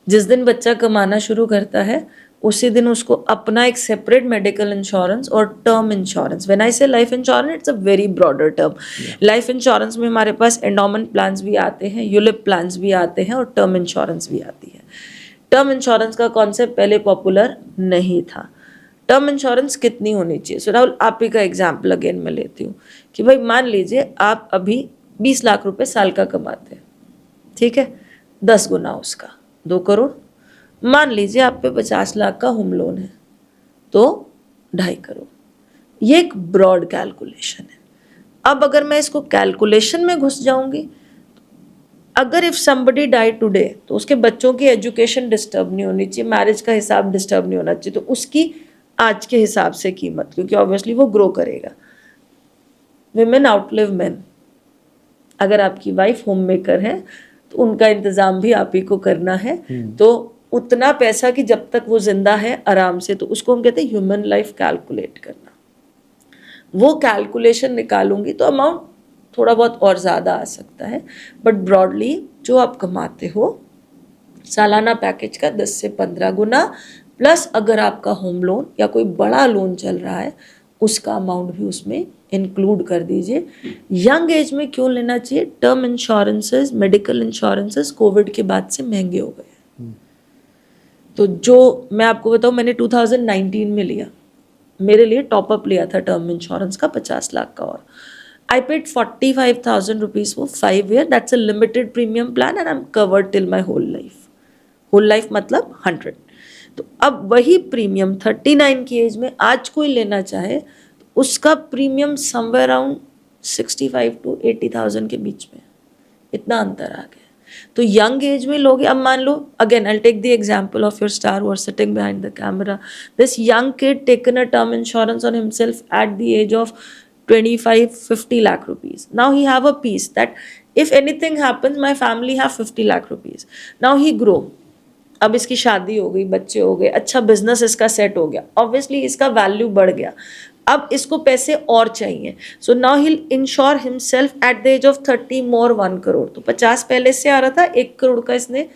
जिस दिन बच्चा कमाना शुरू करता है उसी दिन उसको अपना एक सेपरेट मेडिकल इंश्योरेंस और टर्म इंश्योरेंस. व्हेन आई से life insurance, it's a very broader term. Life insurance में हमारे पास एंडोमेंट प्लान्स भी आते हैं, यूलिप प्लान्स भी आते हैं और टर्म इंश्योरेंस भी आती है. टर्म इंश्योरेंस का कॉन्सेप्ट पहले पॉपुलर नहीं था. टर्म इंश्योरेंस कितनी होनी चाहिए? सो राहुल, आप ही का एग्जाम्पल अगेन मैं लेती हूँ कि भाई मान लीजिए आप अभी 20 लाख रुपए साल का कमाते हैं, ठीक है, 10 गुना उसका 2 करोड़. मान लीजिए आप पे 50 लाख का होम लोन है, तो 2.5 करोड़। ये एक ब्रॉड कैलकुलेशन है। अब अगर मैं इसको कैलकुलेशन में घुस जाऊंगी, अगर इफ समबडी डाई टुडे तो उसके बच्चों की एजुकेशन डिस्टर्ब नहीं होनी चाहिए, मैरिज का हिसाब डिस्टर्ब नहीं होना चाहिए, तो उसकी आज के हिसाब से कीमत, क्योंकि ऑब्वियसली वो ग्रो करेगा। Women outlive main. अगर आपकी वाइफ होम मेकर है तो उनका इंतजाम भी आप ही को करना है, तो उतना पैसा कि जब तक वो जिंदा है आराम से, तो उसको हम कहते हैं ह्यूमन लाइफ कैलकुलेट करना। वो कैलकुलेशन निकालूंगी तो अमाउंट थोड़ा बहुत और ज़्यादा आ सकता है, बट ब्रॉडली जो आप कमाते हो सालाना पैकेज का 10 से 15 गुना, प्लस अगर आपका होम लोन या कोई बड़ा लोन चल रहा है उसका अमाउंट भी उसमें इंक्लूड कर दीजिए। यंग एज में क्यों लेना चाहिए? Term insurances, medical insurances Covid के बाद से महंगे हो गए। तो जो मैं आपको बताऊँ, मैंने 2019 में लिया, मेरे लिए टॉपअप लिया था टर्म इंश्योरेंस का 50 लाख का, और I paid 45,000 rupees for 5 years. That's a limited premium plan and I'm covered till my whole life. Whole life मतलब 100. तो अब वही प्रीमियम 39 की एज में आज कोई लेना चाहे तो उसका प्रीमियम समवेयर अराउंड 65 to 80,000 के बीच में, इतना अंतर आ गया। तो यंग एज में लोग, अब मान लो again I take the example of your star who are sitting behind the camera, this young kid taken a term insurance on himself at the age of 25-50 lakh rupees. Now he have a piece that if anything happens my family have 50 lakh rupees. Now he grow, अब इसकी शादी हो गई, बच्चे हो गए, अच्छा business इसका सेट हो गया, ऑब्वियसली इसका वैल्यू बढ़ गया, अब इसको पैसे और चाहिए, so now he insure himself at the age of 30 more 1 crore. तो 50 पहले से आ रहा था, 1 करोड़ का इसने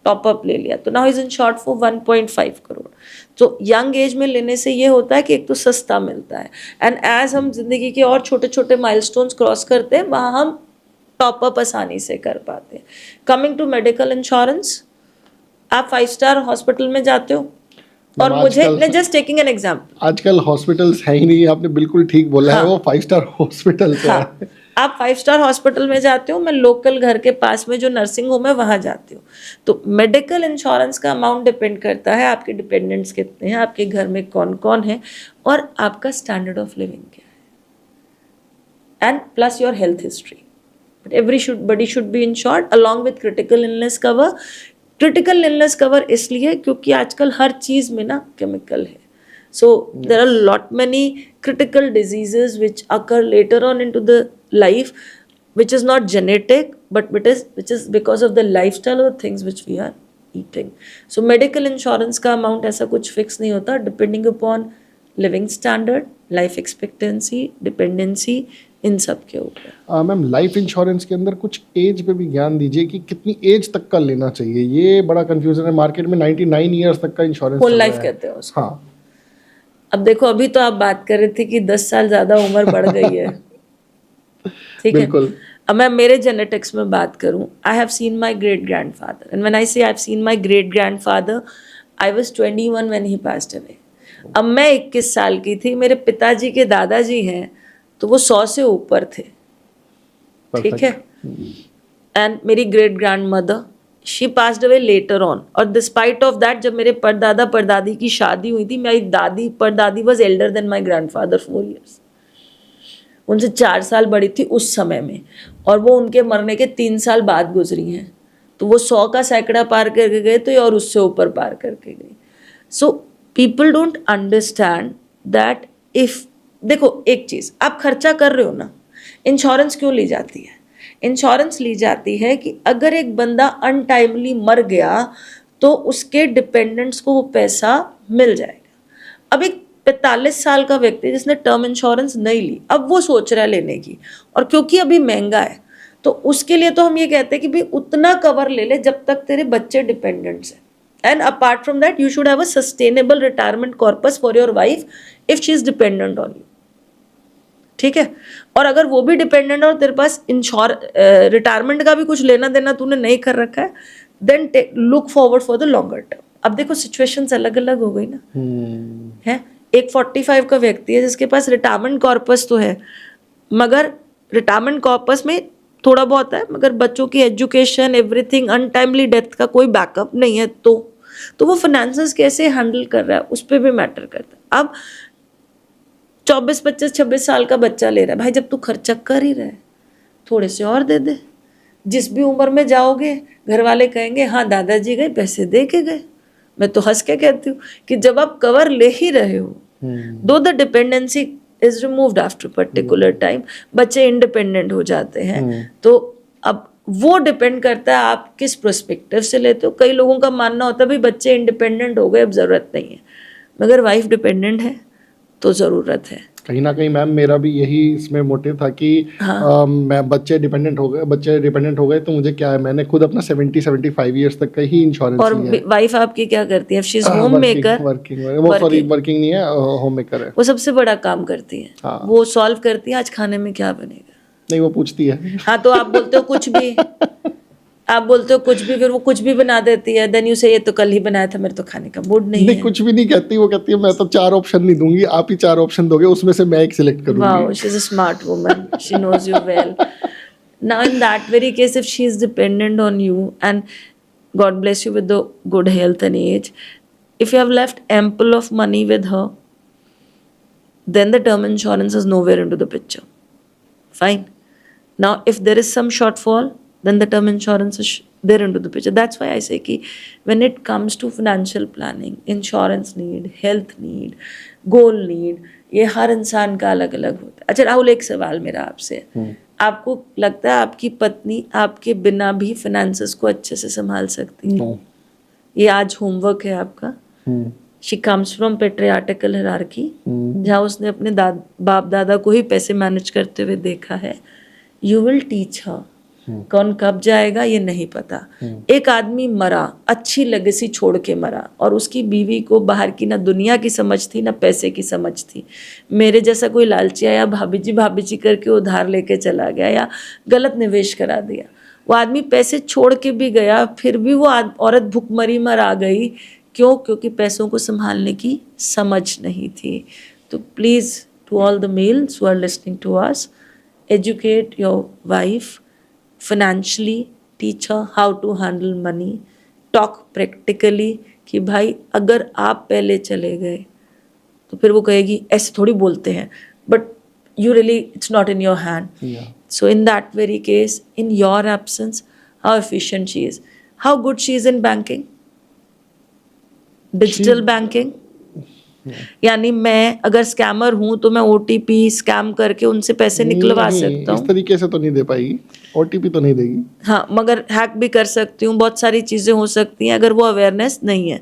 टॉपअप ले लिया, तो now is insured for 1.5 crore. तो यंग एज में लेने से ये होता है कि एक तो सस्ता मिलता है, एंड एज हम जिंदगी के और छोटे छोटे माइलस्टोन्स क्रॉस करते हैं वहाँ हम टॉपअप आसानी से कर पाते हैं। कमिंग टू मेडिकल इंश्योरेंस, आप 5 स्टार हॉस्पिटल में जाते हो और मुझे जस्ट टेकिंग एन एग्जाम्पल, आजकल हॉस्पिटल्स है ही नहीं, आपने बिल्कुल ठीक बोला है, वो 5 स्टार हॉस्पिटल है। आप 5 स्टार हॉस्पिटल में जाते हो, मैं लोकल घर के पास में जो नर्सिंग होम है वहाँ जाती हूँ। तो मेडिकल इंश्योरेंस का अमाउंट डिपेंड करता है आपके डिपेंडेंट्स कितने हैं, आपके घर में कौन कौन है, और आपका स्टैंडर्ड ऑफ लिविंग क्या है, and plus your health history. But everybody should be insured along with critical illness cover. Critical illness cover इसलिए क्योंकि आजकल हर चीज़ में ना केमिकल है, so there are lot many critical diseases which occur later on into the life, which is not genetic but which is because of the lifestyle or things which we are eating. So medical insurance का amount ऐसा कुछ fix नहीं होता, depending upon living standard, life expectancy, dependency, इन सब के ऊपर। Ma'am, life insurance के अंदर कुछ एज पे भी ज्ञान दीजिए कि कितनी एज तक का लेना चाहिए, ये बड़ा कंफ्यूजन है मार्केट में। 99 ईयर्स तक का इंश्योरेंस होल लाइफ कहते हैं उसको। हाँ, अब देखो, अभी तो आप बात कर रहे थे कि 10 साल ज़्यादा उम्र बढ़ गई है, ठीक है। अब मैं मेरे जेनेटिक्स में बात करूं, I have seen my great grand father, and when I say I have seen my great grand father, I was 21 when he passed away. अब मैं 21 साल की थी, मेरे पिताजी के दादाजी हैं तो वो 100 से ऊपर थे, ठीक है। एंड मेरी great grand mother, she passed away later on, और डिस्पाइट ऑफ दैट जब मेरे परदादा परदादी की शादी हुई थी, मेरी दादी परदादी was elder than my grandfather 4 years, उनसे 4 साल बड़ी थी उस समय में, और वो उनके मरने के 3 साल बाद गुजरी हैं। तो वो 100 का सैकड़ा पार करके गए तो और उससे ऊपर पार करके गए। So people don't understand that if, देखो एक चीज़, आप खर्चा कर रहे हो ना, इंश्योरेंस क्यों ली जाती है? इंश्योरेंस ली जाती है कि अगर एक बंदा अनटाइमली मर गया तो उसके डिपेंडेंट्स को वो पैसा मिल जाएगा। अब एक 45 साल का व्यक्ति जिसने टर्म इंश्योरेंस नहीं ली, अब वो सोच रहा है लेने की, और क्योंकि अभी महंगा है तो उसके लिए तो हम ये कहते हैं कि भाई उतना कवर ले ले जब तक तेरे बच्चे डिपेंडेंट्स हैं, and apart from that you should have a sustainable retirement corpus for your wife if she is dependent on you, ठीक है। और अगर वो भी डिपेंडेंट और तेरे पास रिटायरमेंट का भी कुछ लेना देना तूने नहीं कर रखा है, then look forward for the longer term. अब देखो सिचुएशंस अलग अलग हो गई ना, है। एक 45 का व्यक्ति है जिसके पास रिटायरमेंट कॉर्पस तो है, मगर रिटायरमेंट कॉर्पस में थोड़ा बहुत है, मगर बच्चों की एजुकेशन, एवरीथिंग, अनटाइमली डेथ का कोई बैकअप नहीं है, तो तो वो फाइनेंसेस कैसे हैंडल कर रहा है उस पर भी मैटर करता है। अब 24, 25, 26 साल का बच्चा ले रहा है, भाई जब तू खर्चा कर ही रहा है थोड़े से और दे दे। जिस भी उम्र में जाओगे घर वाले कहेंगे हाँ दादाजी गए पैसे दे के गए। मैं तो हंस के कहती हूँ कि जब आप कवर ले ही रहे हो, दो the dependency is removed after particular time, बच्चे इंडिपेंडेंट हो जाते हैं। तो अब वो डिपेंड करता है आप किस पर्सपेक्टिव से लेते हो। कई लोगों का मानना होता है भाई बच्चे इंडिपेंडेंट हो गए अब ज़रूरत नहीं है, मगर वाइफ डिपेंडेंट है तो ज़रूरत है। कहीं ना कहीं मैम मेरा भी यही इसमें मोटिव था कि मैं बच्चे डिपेंडेंट हो गए तो मुझे क्या है, मैंने खुद अपना 70-75 ईयर्स तक का ही इंश्योरेंस और लिया है। वाइफ आपकी क्या करती है? She is home maker. Working नहीं है, होम मेकर है। वो सबसे बड़ा काम करती है। हाँ। वो सॉल्व करती है आज खाने में क्या बनेगा। नहीं, वो पूछती है। हाँ तो आप बोलते हो कुछ भी, आप बोलते हो कुछ भी, फिर वो कुछ भी बना देती है। देन यू से ये तो कल ही बनाया था, मेरे तो खाने का मूड नहीं है। कुछ भी नहीं कहती, वो कहती है मैं तो 4 ऑप्शन नहीं दूंगी, आप ही 4 ऑप्शन दोगे, उसमें से मैं एक सिलेक्ट करूंगी। Wow, she's a smart woman. She knows you well. Now, in that very case, if she is dependent on you, and God bless you with the good health and age, if you have left ample of money with her, then the term insurance is nowhere into the picture. Fine. Now, if there is some shortfall, then the term insurance is there into the picture. That's why I say कि when it comes to financial planning, insurance need, health need, goal need, ये हर इंसान का अलग अलग होता है। अच्छा राहुल, एक सवाल मेरा आपसे, आपको लगता है आपकी पत्नी आपके बिना भी फाइनेंसेस को अच्छे से संभाल सकती है? ये आज होमवर्क है आपका। शी कम्स फ्रॉम पेट्रियार्टिकल हिरार्की, जहाँ उसने अपने बाप दादा को ही पैसे मैनेज करते हुए देखा है। यू विल टीच हर। कौन कब जाएगा ये नहीं पता। एक आदमी मरा, अच्छी लेगेसी छोड़ के मरा, और उसकी बीवी को बाहर की ना दुनिया की समझ थी ना पैसे की समझ थी। मेरे जैसा कोई लालची आया, भाभी जी करके उधार लेके चला गया या गलत निवेश करा दिया। वो आदमी पैसे छोड़ के भी गया, फिर भी वो औरत भूखमरी मर गई। क्यों? क्योंकि पैसों को संभालने की समझ नहीं थी। तो please to all the males who are listening to us, educate your wife financially, teach her how to handle money, talk practically कि भाई अगर आप पहले चले गए तो फिर वो कहेगी ऐसे थोड़ी बोलते हैं, but you really it's not in your hand. So in that very case, in your absence, how efficient she is, how good she is in banking, digital banking. यानी मैं अगर स्कैमर हूं तो मैं OTP स्कैम करके उनसे पैसे निकलवा सकता हूँ। इस तरीके से तो नहीं दे पाएगी, OTP तो नहीं देगी। हाँ, मगर हैक भी कर सकती हूँ, बहुत सारी चीज़ें हो सकती हैं अगर वो अवेयरनेस नहीं है।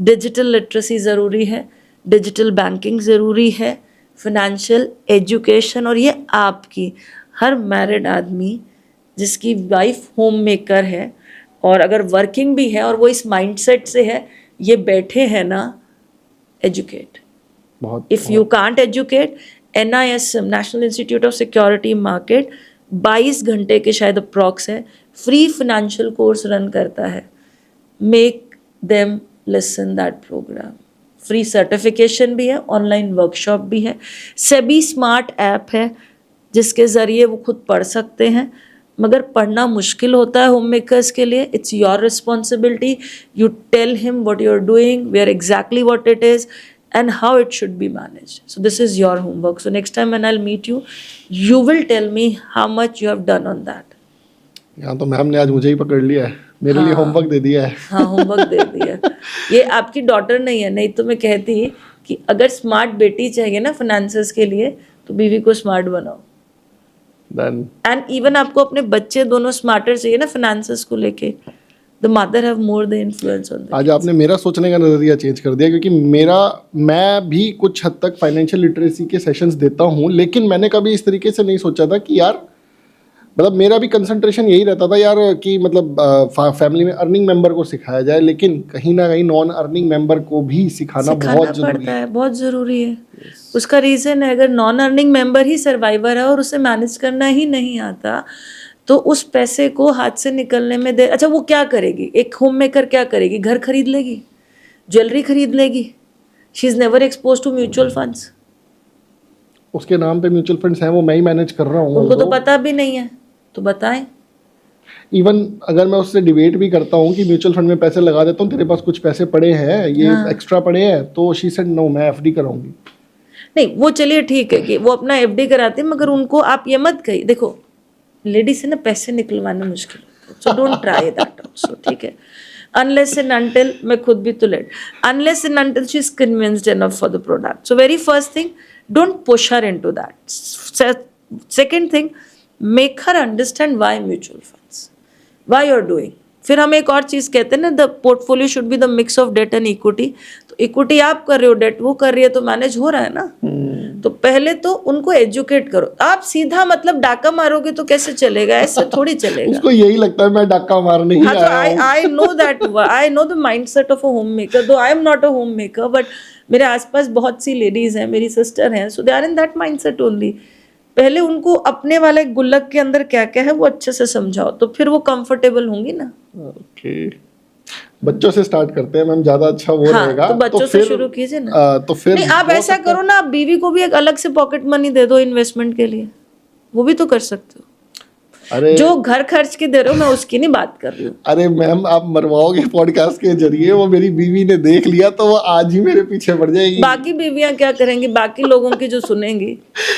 डिजिटल लिटरेसी ज़रूरी है, डिजिटल बैंकिंग ज़रूरी है, फिनेंशियल एजुकेशन। और ये आपकी हर मैरिड आदमी जिसकी वाइफ होम मेकर है और अगर वर्किंग भी है और वो इस माइंडसेट से है, ये बैठे हैं ना, educate. If you can't educate, NIS national institute of security market 22 घंटे के शायद अप्रॉक्स है, फ्री फाइनेंशियल कोर्स रन करता है। Make them listen that program. Free certification भी है, ऑनलाइन वर्कशॉप भी है, सेबी स्मार्ट ऐप है जिसके ज़रिए वो खुद पढ़ सकते हैं। मगर पढ़ना मुश्किल होता है होम मेकर्स के लिए। It's your responsibility, you tell him what you are doing, where exactly what it is and how it should be managed. So this is your homework. So next time when I'll meet you, you will tell me how much you have done on that. यहाँ तो ma'am ने आज मुझे ही पकड़ लिया है, मेरे लिए होमवर्क दे दिया है। हाँ, होमवर्क दे दिया। ये आपकी डॉटर नहीं है, नहीं तो मैं कहती कि अगर स्मार्ट बेटी चाहिए ना फाइनेंसेस के लिए तो बीवी को स्मार्ट बनाओ। एंड इवन आपको अपने बच्चे दोनों स्मार्टर चाहिए ना फाइनेंसेस को लेके, the mother have more the influence on them. आज आपने मेरा सोचने का नज़रिया चेंज कर दिया, क्योंकि मैं भी कुछ हद तक फाइनेंशियल लिटरेसी के सेशंस देता हूँ, लेकिन मैंने कभी इस तरीके से नहीं सोचा था कि यार मतलब मेरा भी कंसंट्रेशन यही रहता था यार कि मतलब फैमिली में अर्निंग मेंबर को सिखाया जाए, लेकिन कहीं ना कहीं नॉन अर्निंग मेंबर को भी सिखाना बहुत जरूरी है। बहुत ज़रूरी है। उसका रीज़न है, अगर नॉन अर्निंग मेंबर ही सर्वाइवर है और उसे मैनेज करना ही नहीं आता तो उस पैसे को हाथ से निकलने में देर। अच्छा, वो क्या करेगी? एक होम मेकर क्या करेगी? घर खरीद लेगी, ज्वेलरी खरीद लेगी। She is never expose to mutual funds. उसके नाम पे म्यूचुअल फंड्स हैं, वो मैं ही मैनेज कर रहा हूँ। उनको तो पता भी नहीं है, तो बताएं। इवन अगर मैं उससे डिबेट भी करता हूँ कि म्यूचुअल फंड में पैसे लगा देता हूँ, तेरे पास कुछ पैसे पड़े हैं, ये एक्स्ट्रा पड़े हैं, तो शी सेड नो, मैं एफडी कराऊंगी। नहीं वो चलिए ठीक है कि वो अपना एफडी कराते हैं, मगर उनको आप ये मत कहिए, देखो लेडीज से ना पैसे निकलवाना मुश्किल होता है, so don't try that also, ठीक है। अनलेस एंड अनटिल, मैं खुद भी तो लेट, unless and until she is convinced enough for the product. So very first thing, don't push her into that. Second thing, make her understand why mutual funds, why you are doing. फिर हम एक और चीज कहते हैं ना, the portfolio should be the mix of debt and equity. तो equity आप कर रहे हो, डेट वो कर रही है, तो मैनेज हो रहा है ना। तो पहले तो उनको एजुकेट करो। आप सीधा मतलब डाका मारोगे तो कैसे चलेगा, ऐसे थोड़ी चलेगा। उसको यही लगता है मैं डाका मारने ही हाँ, तो आया हूँ। I know that, I know the mindset of a home maker, though I am not a home maker, but मेरे आसपास बहुत सी लेडीज हैं, मेरी सिस्टर हैं, so they are in that mindset only. पहले उनको अपने वाले गुल्लक के अंदर क्या क्या है वो अच्छे से समझाओ, तो फिर वो कंफर्टेबल होंगी ना। ओके, बच्चों से स्टार्ट करते हैं मैम, ज्यादा अच्छा वो हाँ, रहेगा। तो बच्चों से शुरू कीजिए ना। तो फिर नहीं, आप हो ऐसा सकता है- करो ना, आप बीवी को भी एक अलग से पॉकेट मनी दे दो इन्वेस्टमेंट के लिए, वो भी तो कर सकते हो। अरे जो घर खर्च के दे रहे हो, मैं उसकी नहीं बात कर रही हूँ। अरे मैम, आप मरवाओगे पॉडकास्ट के जरिए, वो मेरी बीवी ने देख लिया तो वो आज ही मेरे पीछे पड़ जाएगी। बाकी बीवियां क्या करेंगी, बाकी लोगों की जो सुनेंगी।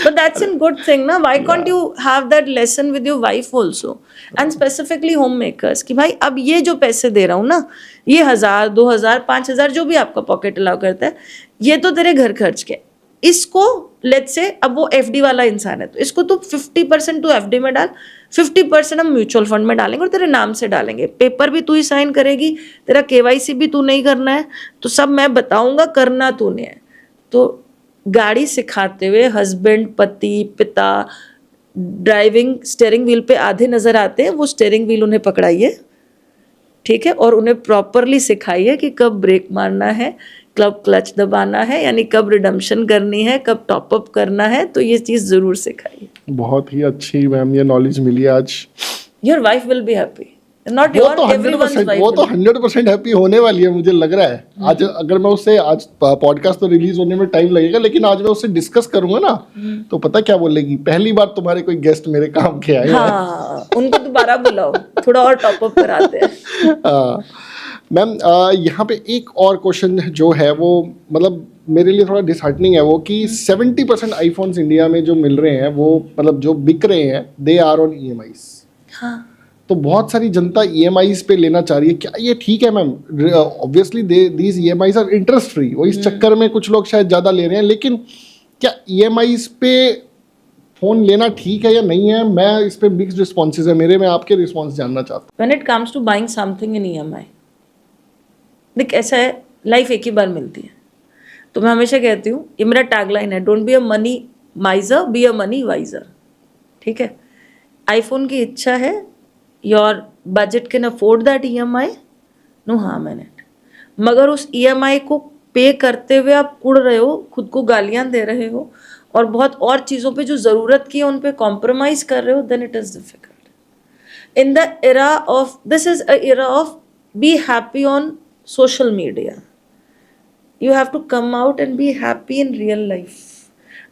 But that's in good thing ना, why can't you have that lesson with your wife also, and specifically home makers, कि भाई अब ये जो पैसे दे रहा हूँ ना, ये 1000 2000 5000 जो भी आपका पॉकेट अलाउ करता है, ये तो तेरे घर खर्च के, इसको लेट्स से, अब वो एफडी वाला इंसान है तो इसको तो 50% तू एफडी में डाल, 50% हम म्यूचुअल फंड में डालेंगे और तेरे नाम से डालेंगे, पेपर भी तू ही साइन करेगी, तेरा केवाईसी भी तू नहीं करना है, तो सब मैं बताऊंगा, करना तूने है। तो गाड़ी सिखाते हुए हस्बैंड, पति, पिता ड्राइविंग स्टीयरिंग व्हील पे आधे नजर आते हैं, वो स्टीयरिंग व्हील उन्हें पकड़ाइए, ठीक है, और उन्हें प्रॉपरली सिखाइए कि कब ब्रेक मारना है, कब क्लच दबाना है, यानी कब रिडम्पशन करनी है, कब टॉप अप करना है, तो ये चीज़ ज़रूर सिखाइए। बहुत ही अच्छी मैम ये नॉलेज मिली आज। Your wife will be happy, not वो योर, तो 100% हैप्पी होने वाली है, मुझे लग रहा है। आज अगर मैं उससे, आज पॉडकास्ट तो रिलीज होने में टाइम लगेगा, लेकिन आज मैं उससे डिस्कस करूंगा ना, तो पता क्या बोलेगी, पहली बार तुम्हारे कोई गेस्ट मेरे काम के आए हैं। हाँ, उनको दोबारा बुलाओ, थोड़ा और टॉप अप कराते हैं। मैम यहाँ पे एक और क्वेश्चन जो है वो मतलब मेरे लिए थोड़ा डिसहार्टनिंग है, वो कि 70% आईफोन्स इंडिया में जो मिल रहे हैं, वो मतलब जो बिक रहे हैं, दे आर ऑन EMIs। हाँ, तो बहुत सारी जनता EMIs पे लेना चाह रही है, क्या ये ठीक है ma'am? Obviously these EMIs are interest free, वो इस चक्कर में कुछ लोग शायद ज़्यादा ले रहे हैं, लेकिन क्या EMIs पे फ़ोन लेना ठीक है या नहीं है? मैं इस पे मिक्स्ड रिस्पॉन्सेज है मेरे, मैं आपके रिस्पॉन्स जानना चाहता हूँ। When it comes to buying something in EMI, देख ऐसा है, लाइफ एक ही बार मिलती है, तो मैं हमेशा कहती हूँ, ये मेरा टैगलाइन है, don't be a money miser, be a money wiser, ठीक है। आईफोन की इच्छा है, your budget can afford that EMI, no harm in it, मगर उस EMI को पे करते हुए आप उड़ रहे हो, खुद को गालियाँ दे रहे हो, और बहुत और चीज़ों पे जो ज़रूरत की है उन पे कॉम्प्रोमाइज कर रहे हो, then it is difficult. In the era of, this is a era of be happy on social media, you have to come out and be happy in real life।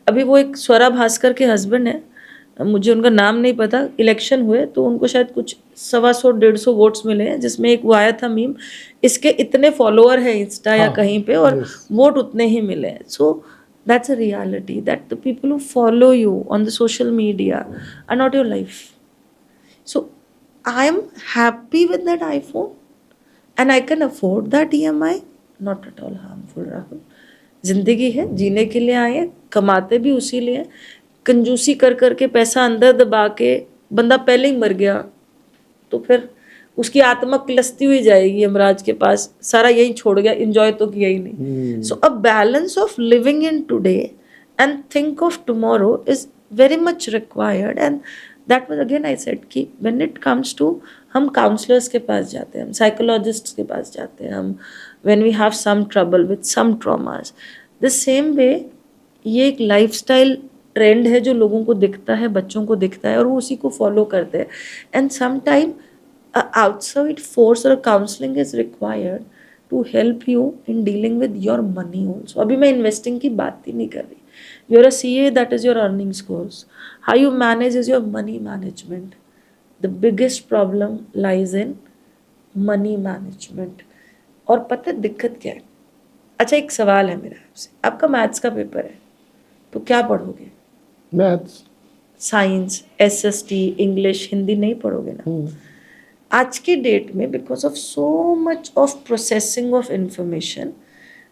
अभी वो एक स्वरा भास्कर के हस्बैंड है, मुझे उनका नाम नहीं पता, इलेक्शन हुए तो उनको शायद कुछ 125-150 वोट्स मिले हैं, जिसमें एक वो आया था मीम, इसके इतने फॉलोअर है इंस्टा या कहीं पे, और वोट उतने ही मिले हैं। So that's a reality, that the people who follow you on the social media are not your life. So I am happy with that iPhone and I can afford that EMI, not at all harmful, Rahul. जिंदगी है, जीने के लिए आए हैं, कमाते भी उसी लिए, कंजूसी कर करके पैसा अंदर दबा के बंदा पहले ही मर गया, तो फिर उसकी आत्मा किलसती हुई जाएगी यमराज के पास, सारा यही छोड़ गया, एंजॉय तो किया ही नहीं। So a balance of living in today and think of tomorrow is very much required, and that was again I said कि व्हेन इट कम्स टू, हम काउंसलर्स के पास जाते हैं, हम साइकोलॉजिस्ट के पास जाते हैं, हम when we have some trouble with some traumas, the same way ये एक लाइफस्टाइल ट्रेंड है जो लोगों को दिखता है, बच्चों को दिखता है, और वो उसी को फॉलो करते हैं, and some time outside force और counselling is required to help you in dealing with your money also. अभी मैं इन्वेस्टिंग की बात ही नहीं कर रही, you're a CA, that is your earnings course, how you manage is your money management, the biggest problem lies in money management. और पता है दिक्कत क्या है? अच्छा, एक सवाल है मेरा आपसे, आपका मैथ्स का पेपर है तो क्या पढ़ोगे? Maths. Science, SST, English, Hindi नहीं पढ़ोगे ना? आज की डेट में because of so much of processing of information,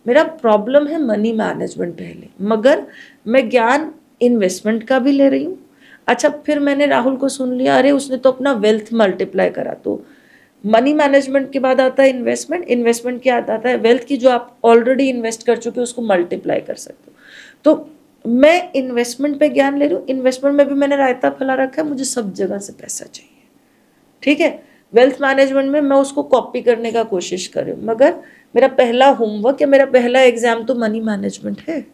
मेरा प्रॉब्लम है मनी मैनेजमेंट पहले, मगर मैं ज्ञान इन्वेस्टमेंट का भी ले रही हूँ। अच्छा, फिर मैंने राहुल को सुन लिया, अरे उसने तो अपना वेल्थ मल्टीप्लाई करा, तो मनी मैनेजमेंट के बाद आता है इन्वेस्टमेंट, इन्वेस्टमेंट के बाद आता है वेल्थ की, जो आप ऑलरेडी इन्वेस्ट कर चुके हो उसको मल्टीप्लाई कर सकते हो। तो मैं इन्वेस्टमेंट पे ज्ञान ले रही हूँ, इन्वेस्टमेंट में भी मैंने रायता फैला रखा है, मुझे सब जगह से पैसा चाहिए, ठीक है। वेल्थ मैनेजमेंट में मैं उसको कॉपी करने का कोशिश कर रही हूँ, मगर मेरा पहला होमवर्क या मेरा पहला एग्जाम तो मनी मैनेजमेंट है।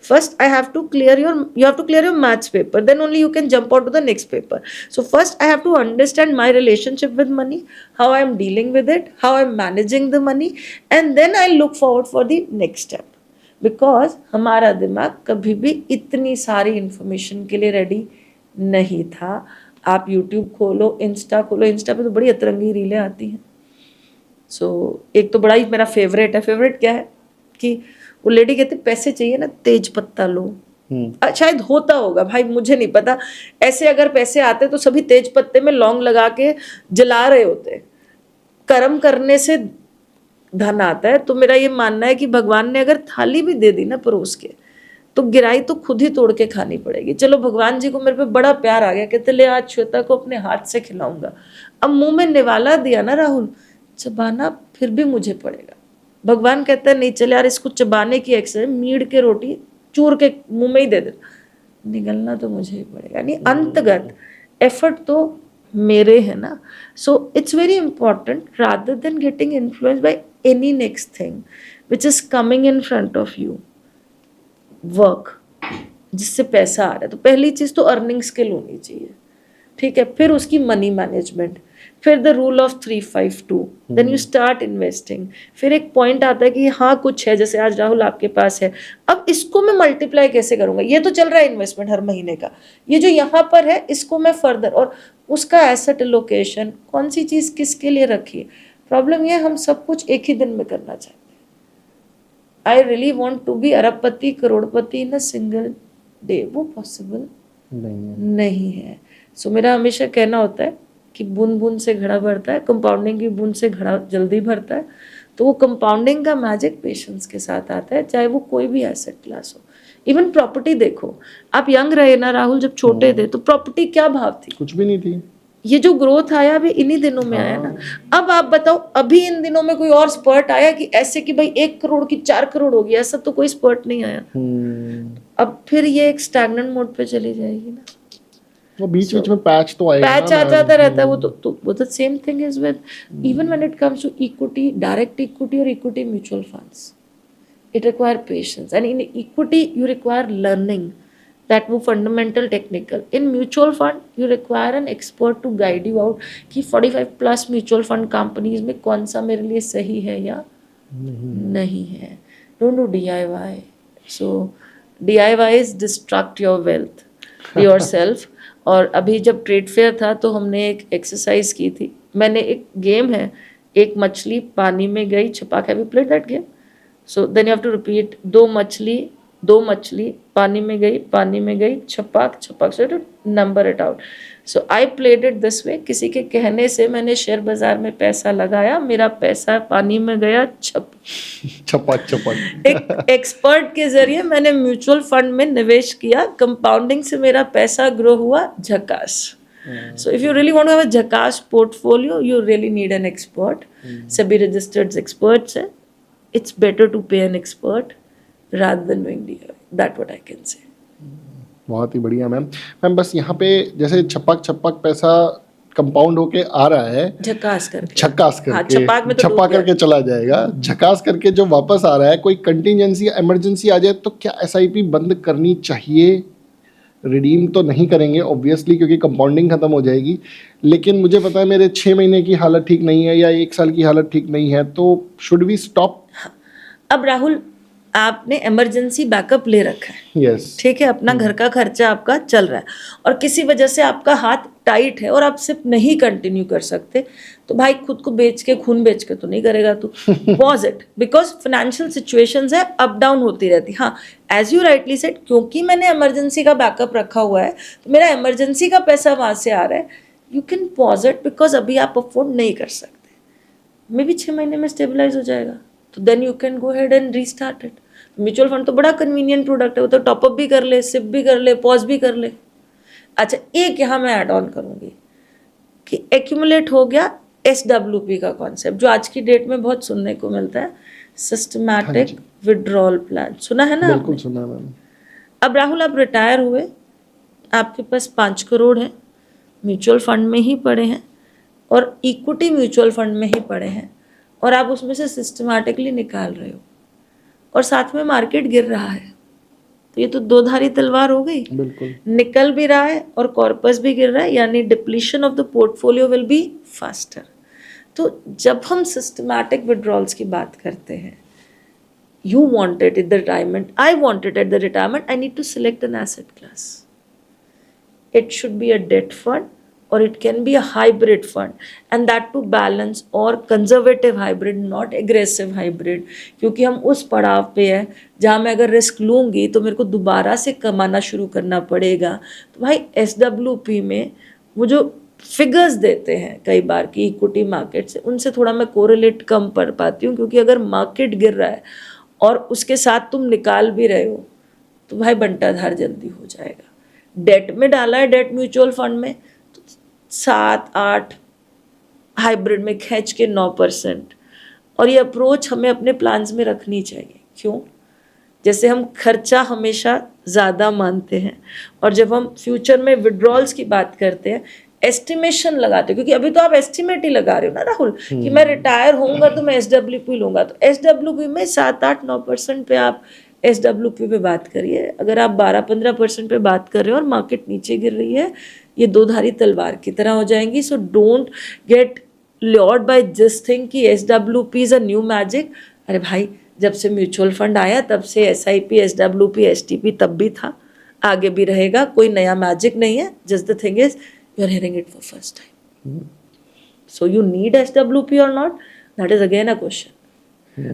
First, I have to clear you have to clear your maths paper. Then only you can jump on to the next paper. So first, I have to understand my relationship with money, how I am dealing with it, how I am managing the money, and then I look forward for the next step. Because हमारा दिमाग कभी भी इतनी सारी information के लिए ready नहीं था। आप YouTube खोलो, इंस्टा खोलो, इंस्टा पे तो बड़ी अतरंगी रीलें आती हैं। एक तो बड़ा ही मेरा फेवरेट है। फेवरेट क्या है कि वो लेडी कहती पैसे चाहिए ना, तेज पत्ता लो। शायद होता होगा भाई, मुझे नहीं पता। ऐसे अगर पैसे आते तो सभी तेज पत्ते में लौंग लगा के जला रहे होते। कर्म करने से धन आता है। तो मेरा ये मानना है कि भगवान ने अगर थाली भी दे दी ना परोस के, तो गिराई तो खुद ही तोड़ के खानी पड़ेगी। चलो, भगवान जी को मेरे पे बड़ा प्यार आ गया, कहते ले आज श्वेता को अपने हाथ से खिलाऊंगा। अब मुंह में निवाला दिया ना राहुल, चबाना फिर भी मुझे पड़ेगा। भगवान कहता है नहीं चले यार, इसको चबाने की एक्सरसाइज, मीड़ के रोटी चूर के मुंह में ही दे दे, निगलना तो मुझे ही पड़ेगा। नहीं, अंतगत एफर्ट तो मेरे है ना। सो it's very important rather than getting influenced by any next thing which is coming in front of you, work जिससे पैसा आ रहा है। तो पहली चीज तो अर्निंग स्किल होनी चाहिए, ठीक है। फिर उसकी मनी मैनेजमेंट, फिर the rule of 3-5-2, then you start investing. फिर एक पॉइंट आता है कि हाँ कुछ है, जैसे आज राहुल आपके पास है, अब इसको मैं मल्टीप्लाई कैसे करूंगा? ये तो चल रहा है इन्वेस्टमेंट हर महीने का, ये जो यहाँ पर है इसको मैं फर्दर, और उसका एसेट एलोकेशन, कौन सी चीज किसके लिए रखी है। प्रॉब्लम ये हम सब कुछ एक ही दिन में करना चाहते हैं। I really want to be अरबपति करोड़पति इन अ सिंगल डे, वो पॉसिबल नहीं है। सो मेरा हमेशा कहना होता है कि बूंद बूंद से घड़ा भरता है, कंपाउंडिंग की बूंद से घड़ा जल्दी भरता है। तो वो कंपाउंडिंग का मैजिक पेशेंस के साथ आता है, चाहे वो कोई भी एसेट क्लास हो। इवन प्रॉपर्टी देखो, आप यंग रहे ना राहुल, जब छोटे थे तो प्रॉपर्टी क्या भाव थी? कुछ भी नहीं थी। ये जो ग्रोथ आया अभी इन्हीं दिनों में आया ना। अब आप बताओ, अभी इन दिनों में कोई और स्पर्ट आया कि ऐसे कि भाई 1 करोड़ की 4 करोड़ होगी? ऐसा तो कोई स्पर्ट नहीं आया। अब फिर ये एक स्टैग्नेंट मोड पे चली जाएगी ना। वो बीच बीच में पैच तो आएगा, पैच आ जाता रहता है। वो the same thing is with even when it comes to equity, direct equity और equity mutual funds, it require patience, and in equity you require learning, that वो fundamental technical. In mutual fund you require an expert to guide you out कि 45+ mutual fund companies में कौन सा मेरे लिए सही है या नहीं है। Don't do DIY. So DIYs destruct your wealth, yourself. और अभी जब ट्रेड फेयर था तो हमने एक एक्सरसाइज की थी। मैंने एक गेम है, एक मछली पानी में गई, छपाक। Have you played that game? So then you have to repeat, दो मछली पानी में गई, छपाक छपाक, so to number it out. So I played it this way. किसी के कहने से मैंने शेयर बाजार में पैसा लगाया, मेरा पैसा पानी में गया, छपाक। एक एक्सपर्ट के जरिए मैंने म्यूचुअल फंड में निवेश किया, कंपाउंडिंग से मेरा पैसा ग्रो हुआ, झकास। So if you really want to have a झकास portfolio, you really need an expert. सभी registered experts हैं। It's better to pay an expert rather than doing DIY. That's what I can say. बहुत ही बढ़िया ma'am. बस यहाँ पे जैसे छपाक पैसा कंपाउंड होके आ रहा है, झकास करके हाँ, छपाक में तो छपा करके चला जाएगा, झकास करके जो वापस आ रहा है, कोई कंटिजेंसी इमरजेंसी आ जाए तो क्या SIP बंद करनी चाहिए? रिडीम तो नहीं करेंगे ऑब्वियसली, क्योंकि कंपाउंडिंग खत्म हो जाएगी। लेकिन मुझे पता है मेरे 6 महीने की हालत ठीक नहीं है या 1 साल की हालत ठीक नहीं है, तो शुड वी स्टॉप? अब राहुल, आपने इमरजेंसी बैकअप ले रखा है, यस, ठीक है, अपना घर का खर्चा आपका चल रहा है और किसी वजह से आपका हाथ टाइट है और आप सिर्फ नहीं कंटिन्यू कर सकते, तो भाई खुद को बेच के, खून बेच के तो नहीं करेगा तू। Pause it, because financial situations है, अप डाउन होती रहती। हाँ, एज यू राइटली सेड, क्योंकि मैंने इमरजेंसी का बैकअप रखा हुआ है तो मेरा इमरजेंसी का पैसा वहाँ से आ रहा है, you can pause it, because अभी आप अफोर्ड नहीं कर सकते, मे भी 6 महीने में स्टेबलाइज हो जाएगा, तो then you can go head and restart it. Mutual fund तो बड़ा कन्वीनियंट प्रोडक्ट है, वो तो टॉपअप भी कर ले, सिप भी कर ले, पॉज भी कर ले। अच्छा, एक यहाँ मैं ऐड ऑन करूँगी कि एक्यूमुलेट हो गया SWP का कॉन्सेप्ट, जो आज की डेट में बहुत सुनने को मिलता है, सिस्टमैटिक विड्रॉल प्लान। सुना है ना बिल्कुल आपने? सुना मैम। अब राहुल, आप रिटायर हुए, आपके पास 5 करोड़ है, म्यूचुअल फंड में ही पड़े हैं और इक्विटी म्यूचुअल फंड में ही पड़े हैं, और आप उसमें से सिस्टमैटिकली निकाल रहे हो और साथ में मार्केट गिर रहा है, तो ये तो दो धारी तलवार हो गई। बिल्कुल, निकल भी रहा है और कॉर्पस भी गिर रहा है, यानी depletion of the portfolio will be faster. तो जब हम सिस्टमैटिक विड्रॉल्स की बात करते हैं, you want it at the retirement, I want it at the retirement, I need to select an asset class. It should be a debt fund or it can be a hybrid fund, and that to balance, or conservative hybrid, not aggressive hybrid, क्योंकि हम उस पड़ाव पे है जहाँ मैं अगर risk लूँगी तो मेरे को दोबारा से कमाना शुरू करना पड़ेगा। तो भाई SWP में वो जो फिगर्स देते हैं कई बार की इक्विटी मार्केट से, उनसे थोड़ा मैं कोरिलेट कम पढ़ पाती हूँ, क्योंकि अगर मार्केट गिर रहा है और उसके साथ तुम निकाल भी रहे हो तो भाई बंटाधार जल्दी हो जाएगा। डेट में डाला है, डेट म्यूचुअल फंड में, तो 7-8, हाइब्रिड में खींच के 9%, और ये अप्रोच हमें अपने प्लान्स में रखनी चाहिए। क्यों? जैसे हम खर्चा हमेशा ज़्यादा मानते हैं, और जब हम फ्यूचर में विड्रॉल्स की बात करते हैं, एस्टिमेशन लगाते हो, क्योंकि अभी तो आप एस्टिमेट ही लगा रहे हो ना राहुल, कि मैं रिटायर होऊंगा तो मैं SWP लूंगा, तो SWP में 7-8-9% पे आप SWP पे बात करिए। अगर आप 12-15% पे बात कर रहे हो और मार्केट नीचे गिर रही है, ये दो धारी तलवार की तरह हो जाएंगी। So don't get lured by this thing कि SWP is a new magic. अरे भाई, जब से म्यूचुअल फंड आया तब से SIP, SWP, STP तब भी था, आगे भी रहेगा, कोई नया मैजिक नहीं है। Just the thing is you are hearing it for first time. So you need SWP or not? That is again a question.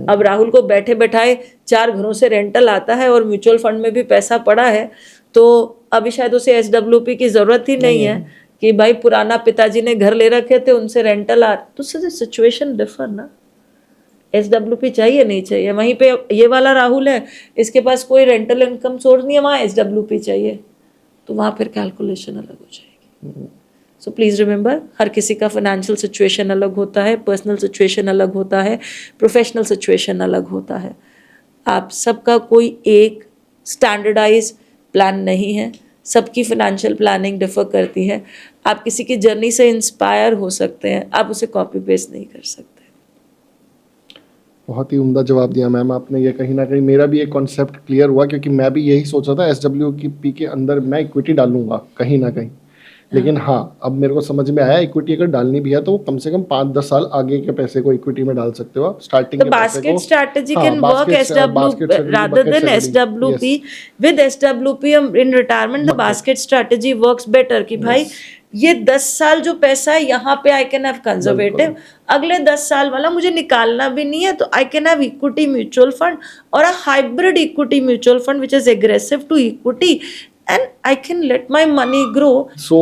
अब राहुल को बैठे बैठाए 4 घरों से रेंटल आता है और म्यूचुअल फंड में भी पैसा पड़ा है, तो अभी शायद उसे SWP की जरूरत ही नहीं है कि भाई पुराना पिताजी ने घर ले रखे थे, उनसे रेंटल आ, तो सिचुएशन डिफर ना। SWP चाहिए नहीं चाहिए, वहीं पे ये वाला राहुल है, इसके पास कोई रेंटल इनकम सोर्स नहीं है, वहाँ SWP चाहिए, तो वहाँ फिर कैलकुलेशन अलग हो जाएगी। सो प्लीज़ रिमेंबर, हर किसी का फाइनेंशियल सिचुएशन अलग होता है, पर्सनल सिचुएशन अलग होता है, प्रोफेशनल सिचुएशन अलग होता है। आप सबका कोई एक स्टैंडर्डाइज प्लान नहीं है, सबकी फाइनेंशियल प्लानिंग डिफर करती है। आप किसी की जर्नी से इंस्पायर हो सकते हैं, आप उसे कॉपी पेस्ट नहीं कर सकते। बहुत ही उम्दा जवाब दिया मैम आपने। ये कहीं ना कहीं मेरा भी एक कॉन्सेप्ट क्लियर हुआ, क्योंकि मैं भी यही सोच रहा था SWP के अंदर मैं इक्विटी डालूंगा कहीं ना कहीं, लेकिन हाँ, अब मेरे को समझ में आया इक्विटी अगर डालनी भी है तो कम से कम 5-10 साल आगे के पैसे को इक्विटी में डाल सकते हो आप। Starting The basket strategy can work rather than SWP. With SWP in retirement, the basket strategy works better कि भाई ये 10 साल जो पैसा है यहाँ पे I can have conservative, अगले 10 साल वाला मुझे निकालना भी नहीं है, तो I can have equity mutual fund or a hybrid equity mutual fund which is aggressive to equity, and I can let my money grow. So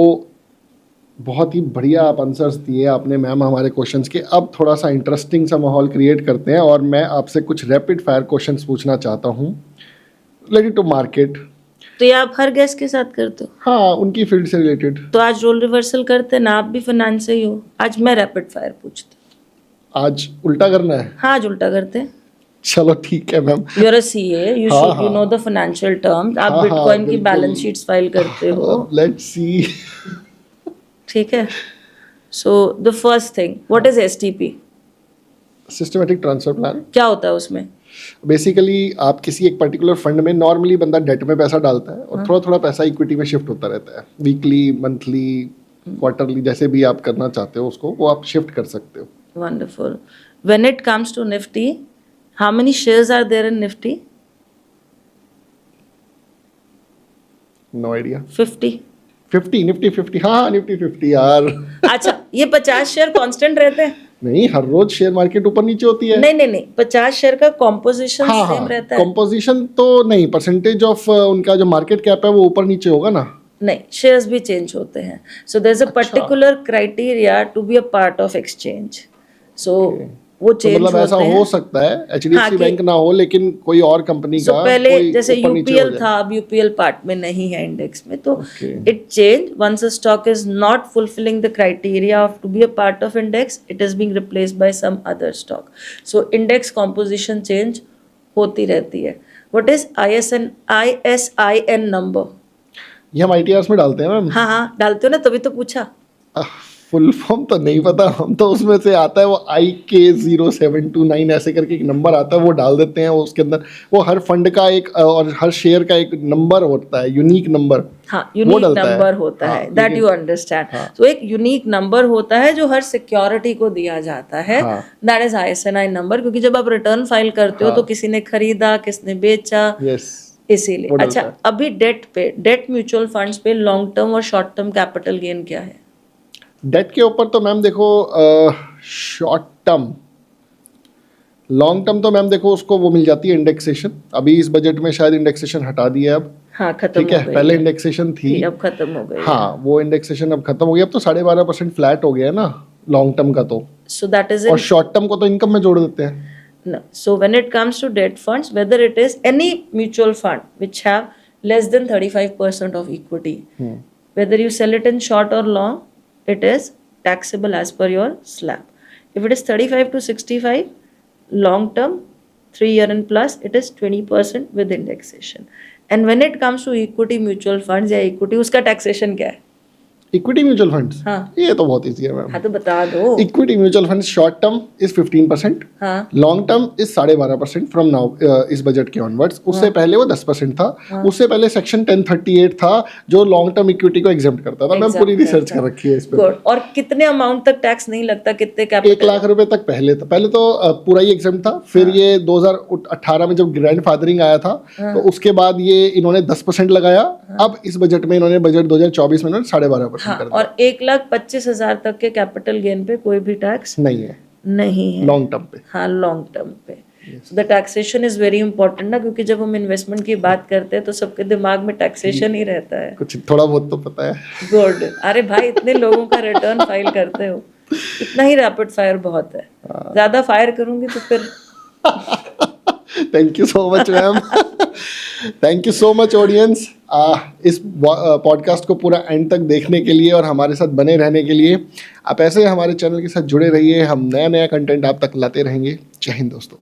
बहुत ही बढ़िया आप आंसर्स दिए आपने मैम हमारे क्वेश्चंस के। अब थोड़ा सा इंटरेस्टिंग सा माहौल क्रिएट करते हैं और मैं आपसे कुछ रैपिड फायर क्वेश्चंस पूछना चाहता हूँ रिलेटेड टू मार्केट। तो ये आप हर गेस्ट के साथ करते हो? हाँ, उनकी फील्ड से रिलेटेड। तो आज रोल रिवर्सल करते हैं ना, आप भी फाइनेंस से ही हो, आज मैं रैपिड फायर पूछती हूँ। आज उल्टा करना है? हाँ, आज उल्टा करते हैं। चलो ठीक है ma'am. You're a CA, you know the financial terms. आप बिटकॉइन की बैलेंस शीट्स फाइल करते हो। Let's see. ठीक है। So the first thing, what is STP? Systematic transfer plan. क्या होता है उसमें? बेसिकली आप किसी एक पर्टिकुलर फंड में, नॉर्मली बंदा डेट में पैसा डालता है और थोड़ा थोड़ा पैसा इक्विटी में शिफ्ट होता रहता है, वीकली, मंथली, क्वार्टरली, जैसे भी आप करना चाहते हो उसको वो आप शिफ्ट कर सकते हो। Wonderful. When it comes to Nifty, how many shares are there in Nifty? No idea. 50। 50, Nifty 50, हाँ निफ्टी 50 यार। अच्छा, ये 50 शेयर कांस्टेंट रहते हैं? नहीं, हर रोज शेयर मार्केट ऊपर नीचे होती है। नहीं, 50 शेयर का कॉम्पोजिशन हाँ सेम हाँ, रहता है? कंपोजिशन तो नहीं, परसेंटेज ऑफ उनका जो मार्केट कैप है वो ऊपर नीचे होगा ना। नहीं, शेयर्स भी चेंज होते हैं। So there is a particular criteria to be a part of exchange. So वो तो चेंज मतलब ऐसा होते हो हैं। सकता है हाँ, एचडीएफसी कि- बैंक ना हो लेकिन कोई और कंपनी सो का पहले कोई जैसे ऊपर नीचे हो यूपीएल जाए। था, अब यूपीएल पार्ट में नहीं है इंडेक्स में, तो Okay. It change once a stock is not fulfilling the criteria of to be a part of index, it is being replaced by some other stock. So index composition change होती रहती है। What is ISIN number? ये हम आईटीआरस में डालते हैं ma'am. हाँ, डालते हो ना, तभी तो पूछा। फुल फॉर्म तो नहीं पता, हम तो उसमें से आता है वो IK0729 ऐसे करके एक नंबर आता है, वो डाल देते हैं उसके अंदर। वो हर फंड का एक और हर शेयर का एक नंबर होता है, यूनिक नंबर। हाँ, वो यूनिक डलता है। नंबर होता हाँ, है, दैट लेकिन- यू अंडरस्टैंड। तो एक यूनिक नंबर होता है जो हर सिक्योरिटी को दिया जाता है, हाँ। That is ISNI number. क्योंकि जब आप रिटर्न फाइल करते हो तो किसी ने खरीदा, किसने बेचा, यस, इसीलिए। वो डलता अच्छा, अभी डेट म्यूचुअल फंड्स पे लॉन्ग टर्म और शॉर्ट टर्म कैपिटल गेन क्या है? डेट के ऊपर तो मैम देखो, शॉर्ट टर्म, लॉन्ग टर्म तो मैम देखो उसको वो मिल जाती है इंडेक्सेशन। अभी इस बजट में शायद इंडेक्सेशन हटा दिया है अब। हाँ, खत्म ठीक हो है, गई पहले है। इंडेक्सेशन थी। अब खत्म हो गई। हाँ, वो इंडेक्सेशन अब खत्म हो गया। अब तो 12.5% फ्लैट हो गया है ना लॉन्ग टर्म का तो। सो दैट इज और शॉर्ट टर्म को तो इनकम में जोड़ देते हैं। No. So when it comes to debt funds, whether it is any mutual fund which have less than 35% of equity, whether you sell it in short or long, it is taxable as per your slab. If it is 35 to 65, long term, 3 year and plus, it is 20% with indexation. And when it comes to equity mutual funds या equity, उसका taxation क्या है? Equity mutual funds, हाँ। ये तो बहुत easy है ma'am. हाँ, तो बता दो। Equity mutual fund short term is 15%, हाँ, long term is 12.5% from now, इस बजट के ऑनवर्ड्स। उससे पहले वो 10% था। उससे पहले सेक्शन 1038 था जो लॉन्ग टर्म इक्विटी को एग्जेम्प्ट करता था। मैम पूरी रिसर्च कर रखी है इस पे। गुड। और कितने अमाउंट तक टैक्स नहीं लगता? कितने 1 कैपिटल? लाख रुपए तक पहले था। पहले तो पूरा ही एग्जाम था। फिर ये 2018 में जब ग्रैंड फादरिंग आया था तो उसके बाद ये इन्होंने 10% लगाया। अब इस बजट में इन्होंने बजट 2024 में इन्होंने 12.5% कर दिया। और 1,25,000 तक के कैपिटल गेन पे कोई भी टैक्स नहीं है नहीं है। लॉन्ग टर्म पे। हाँ, लॉन्ग टर्म पे। So the taxation is very important ना, क्योंकि जब हम इन्वेस्टमेंट की बात करते हैं तो सबके दिमाग में टैक्सेशन ही रहता है। कुछ थोड़ा बहुत तो पता है। गुड। अरे भाई, इतने लोगों का रिटर्न फाइल करते हो, इतना ही रैपिड फायर बहुत है। ज्यादा फायर करूंगी तो फिर thank you so much ma'am. Thank you so much audience, इस पॉडकास्ट को पूरा एंड तक देखने के लिए और हमारे साथ बने रहने के लिए। आप ऐसे हमारे चैनल के साथ जुड़े रहिए, हम नया नया कंटेंट आप तक लाते रहेंगे। जय हिंद दोस्तों।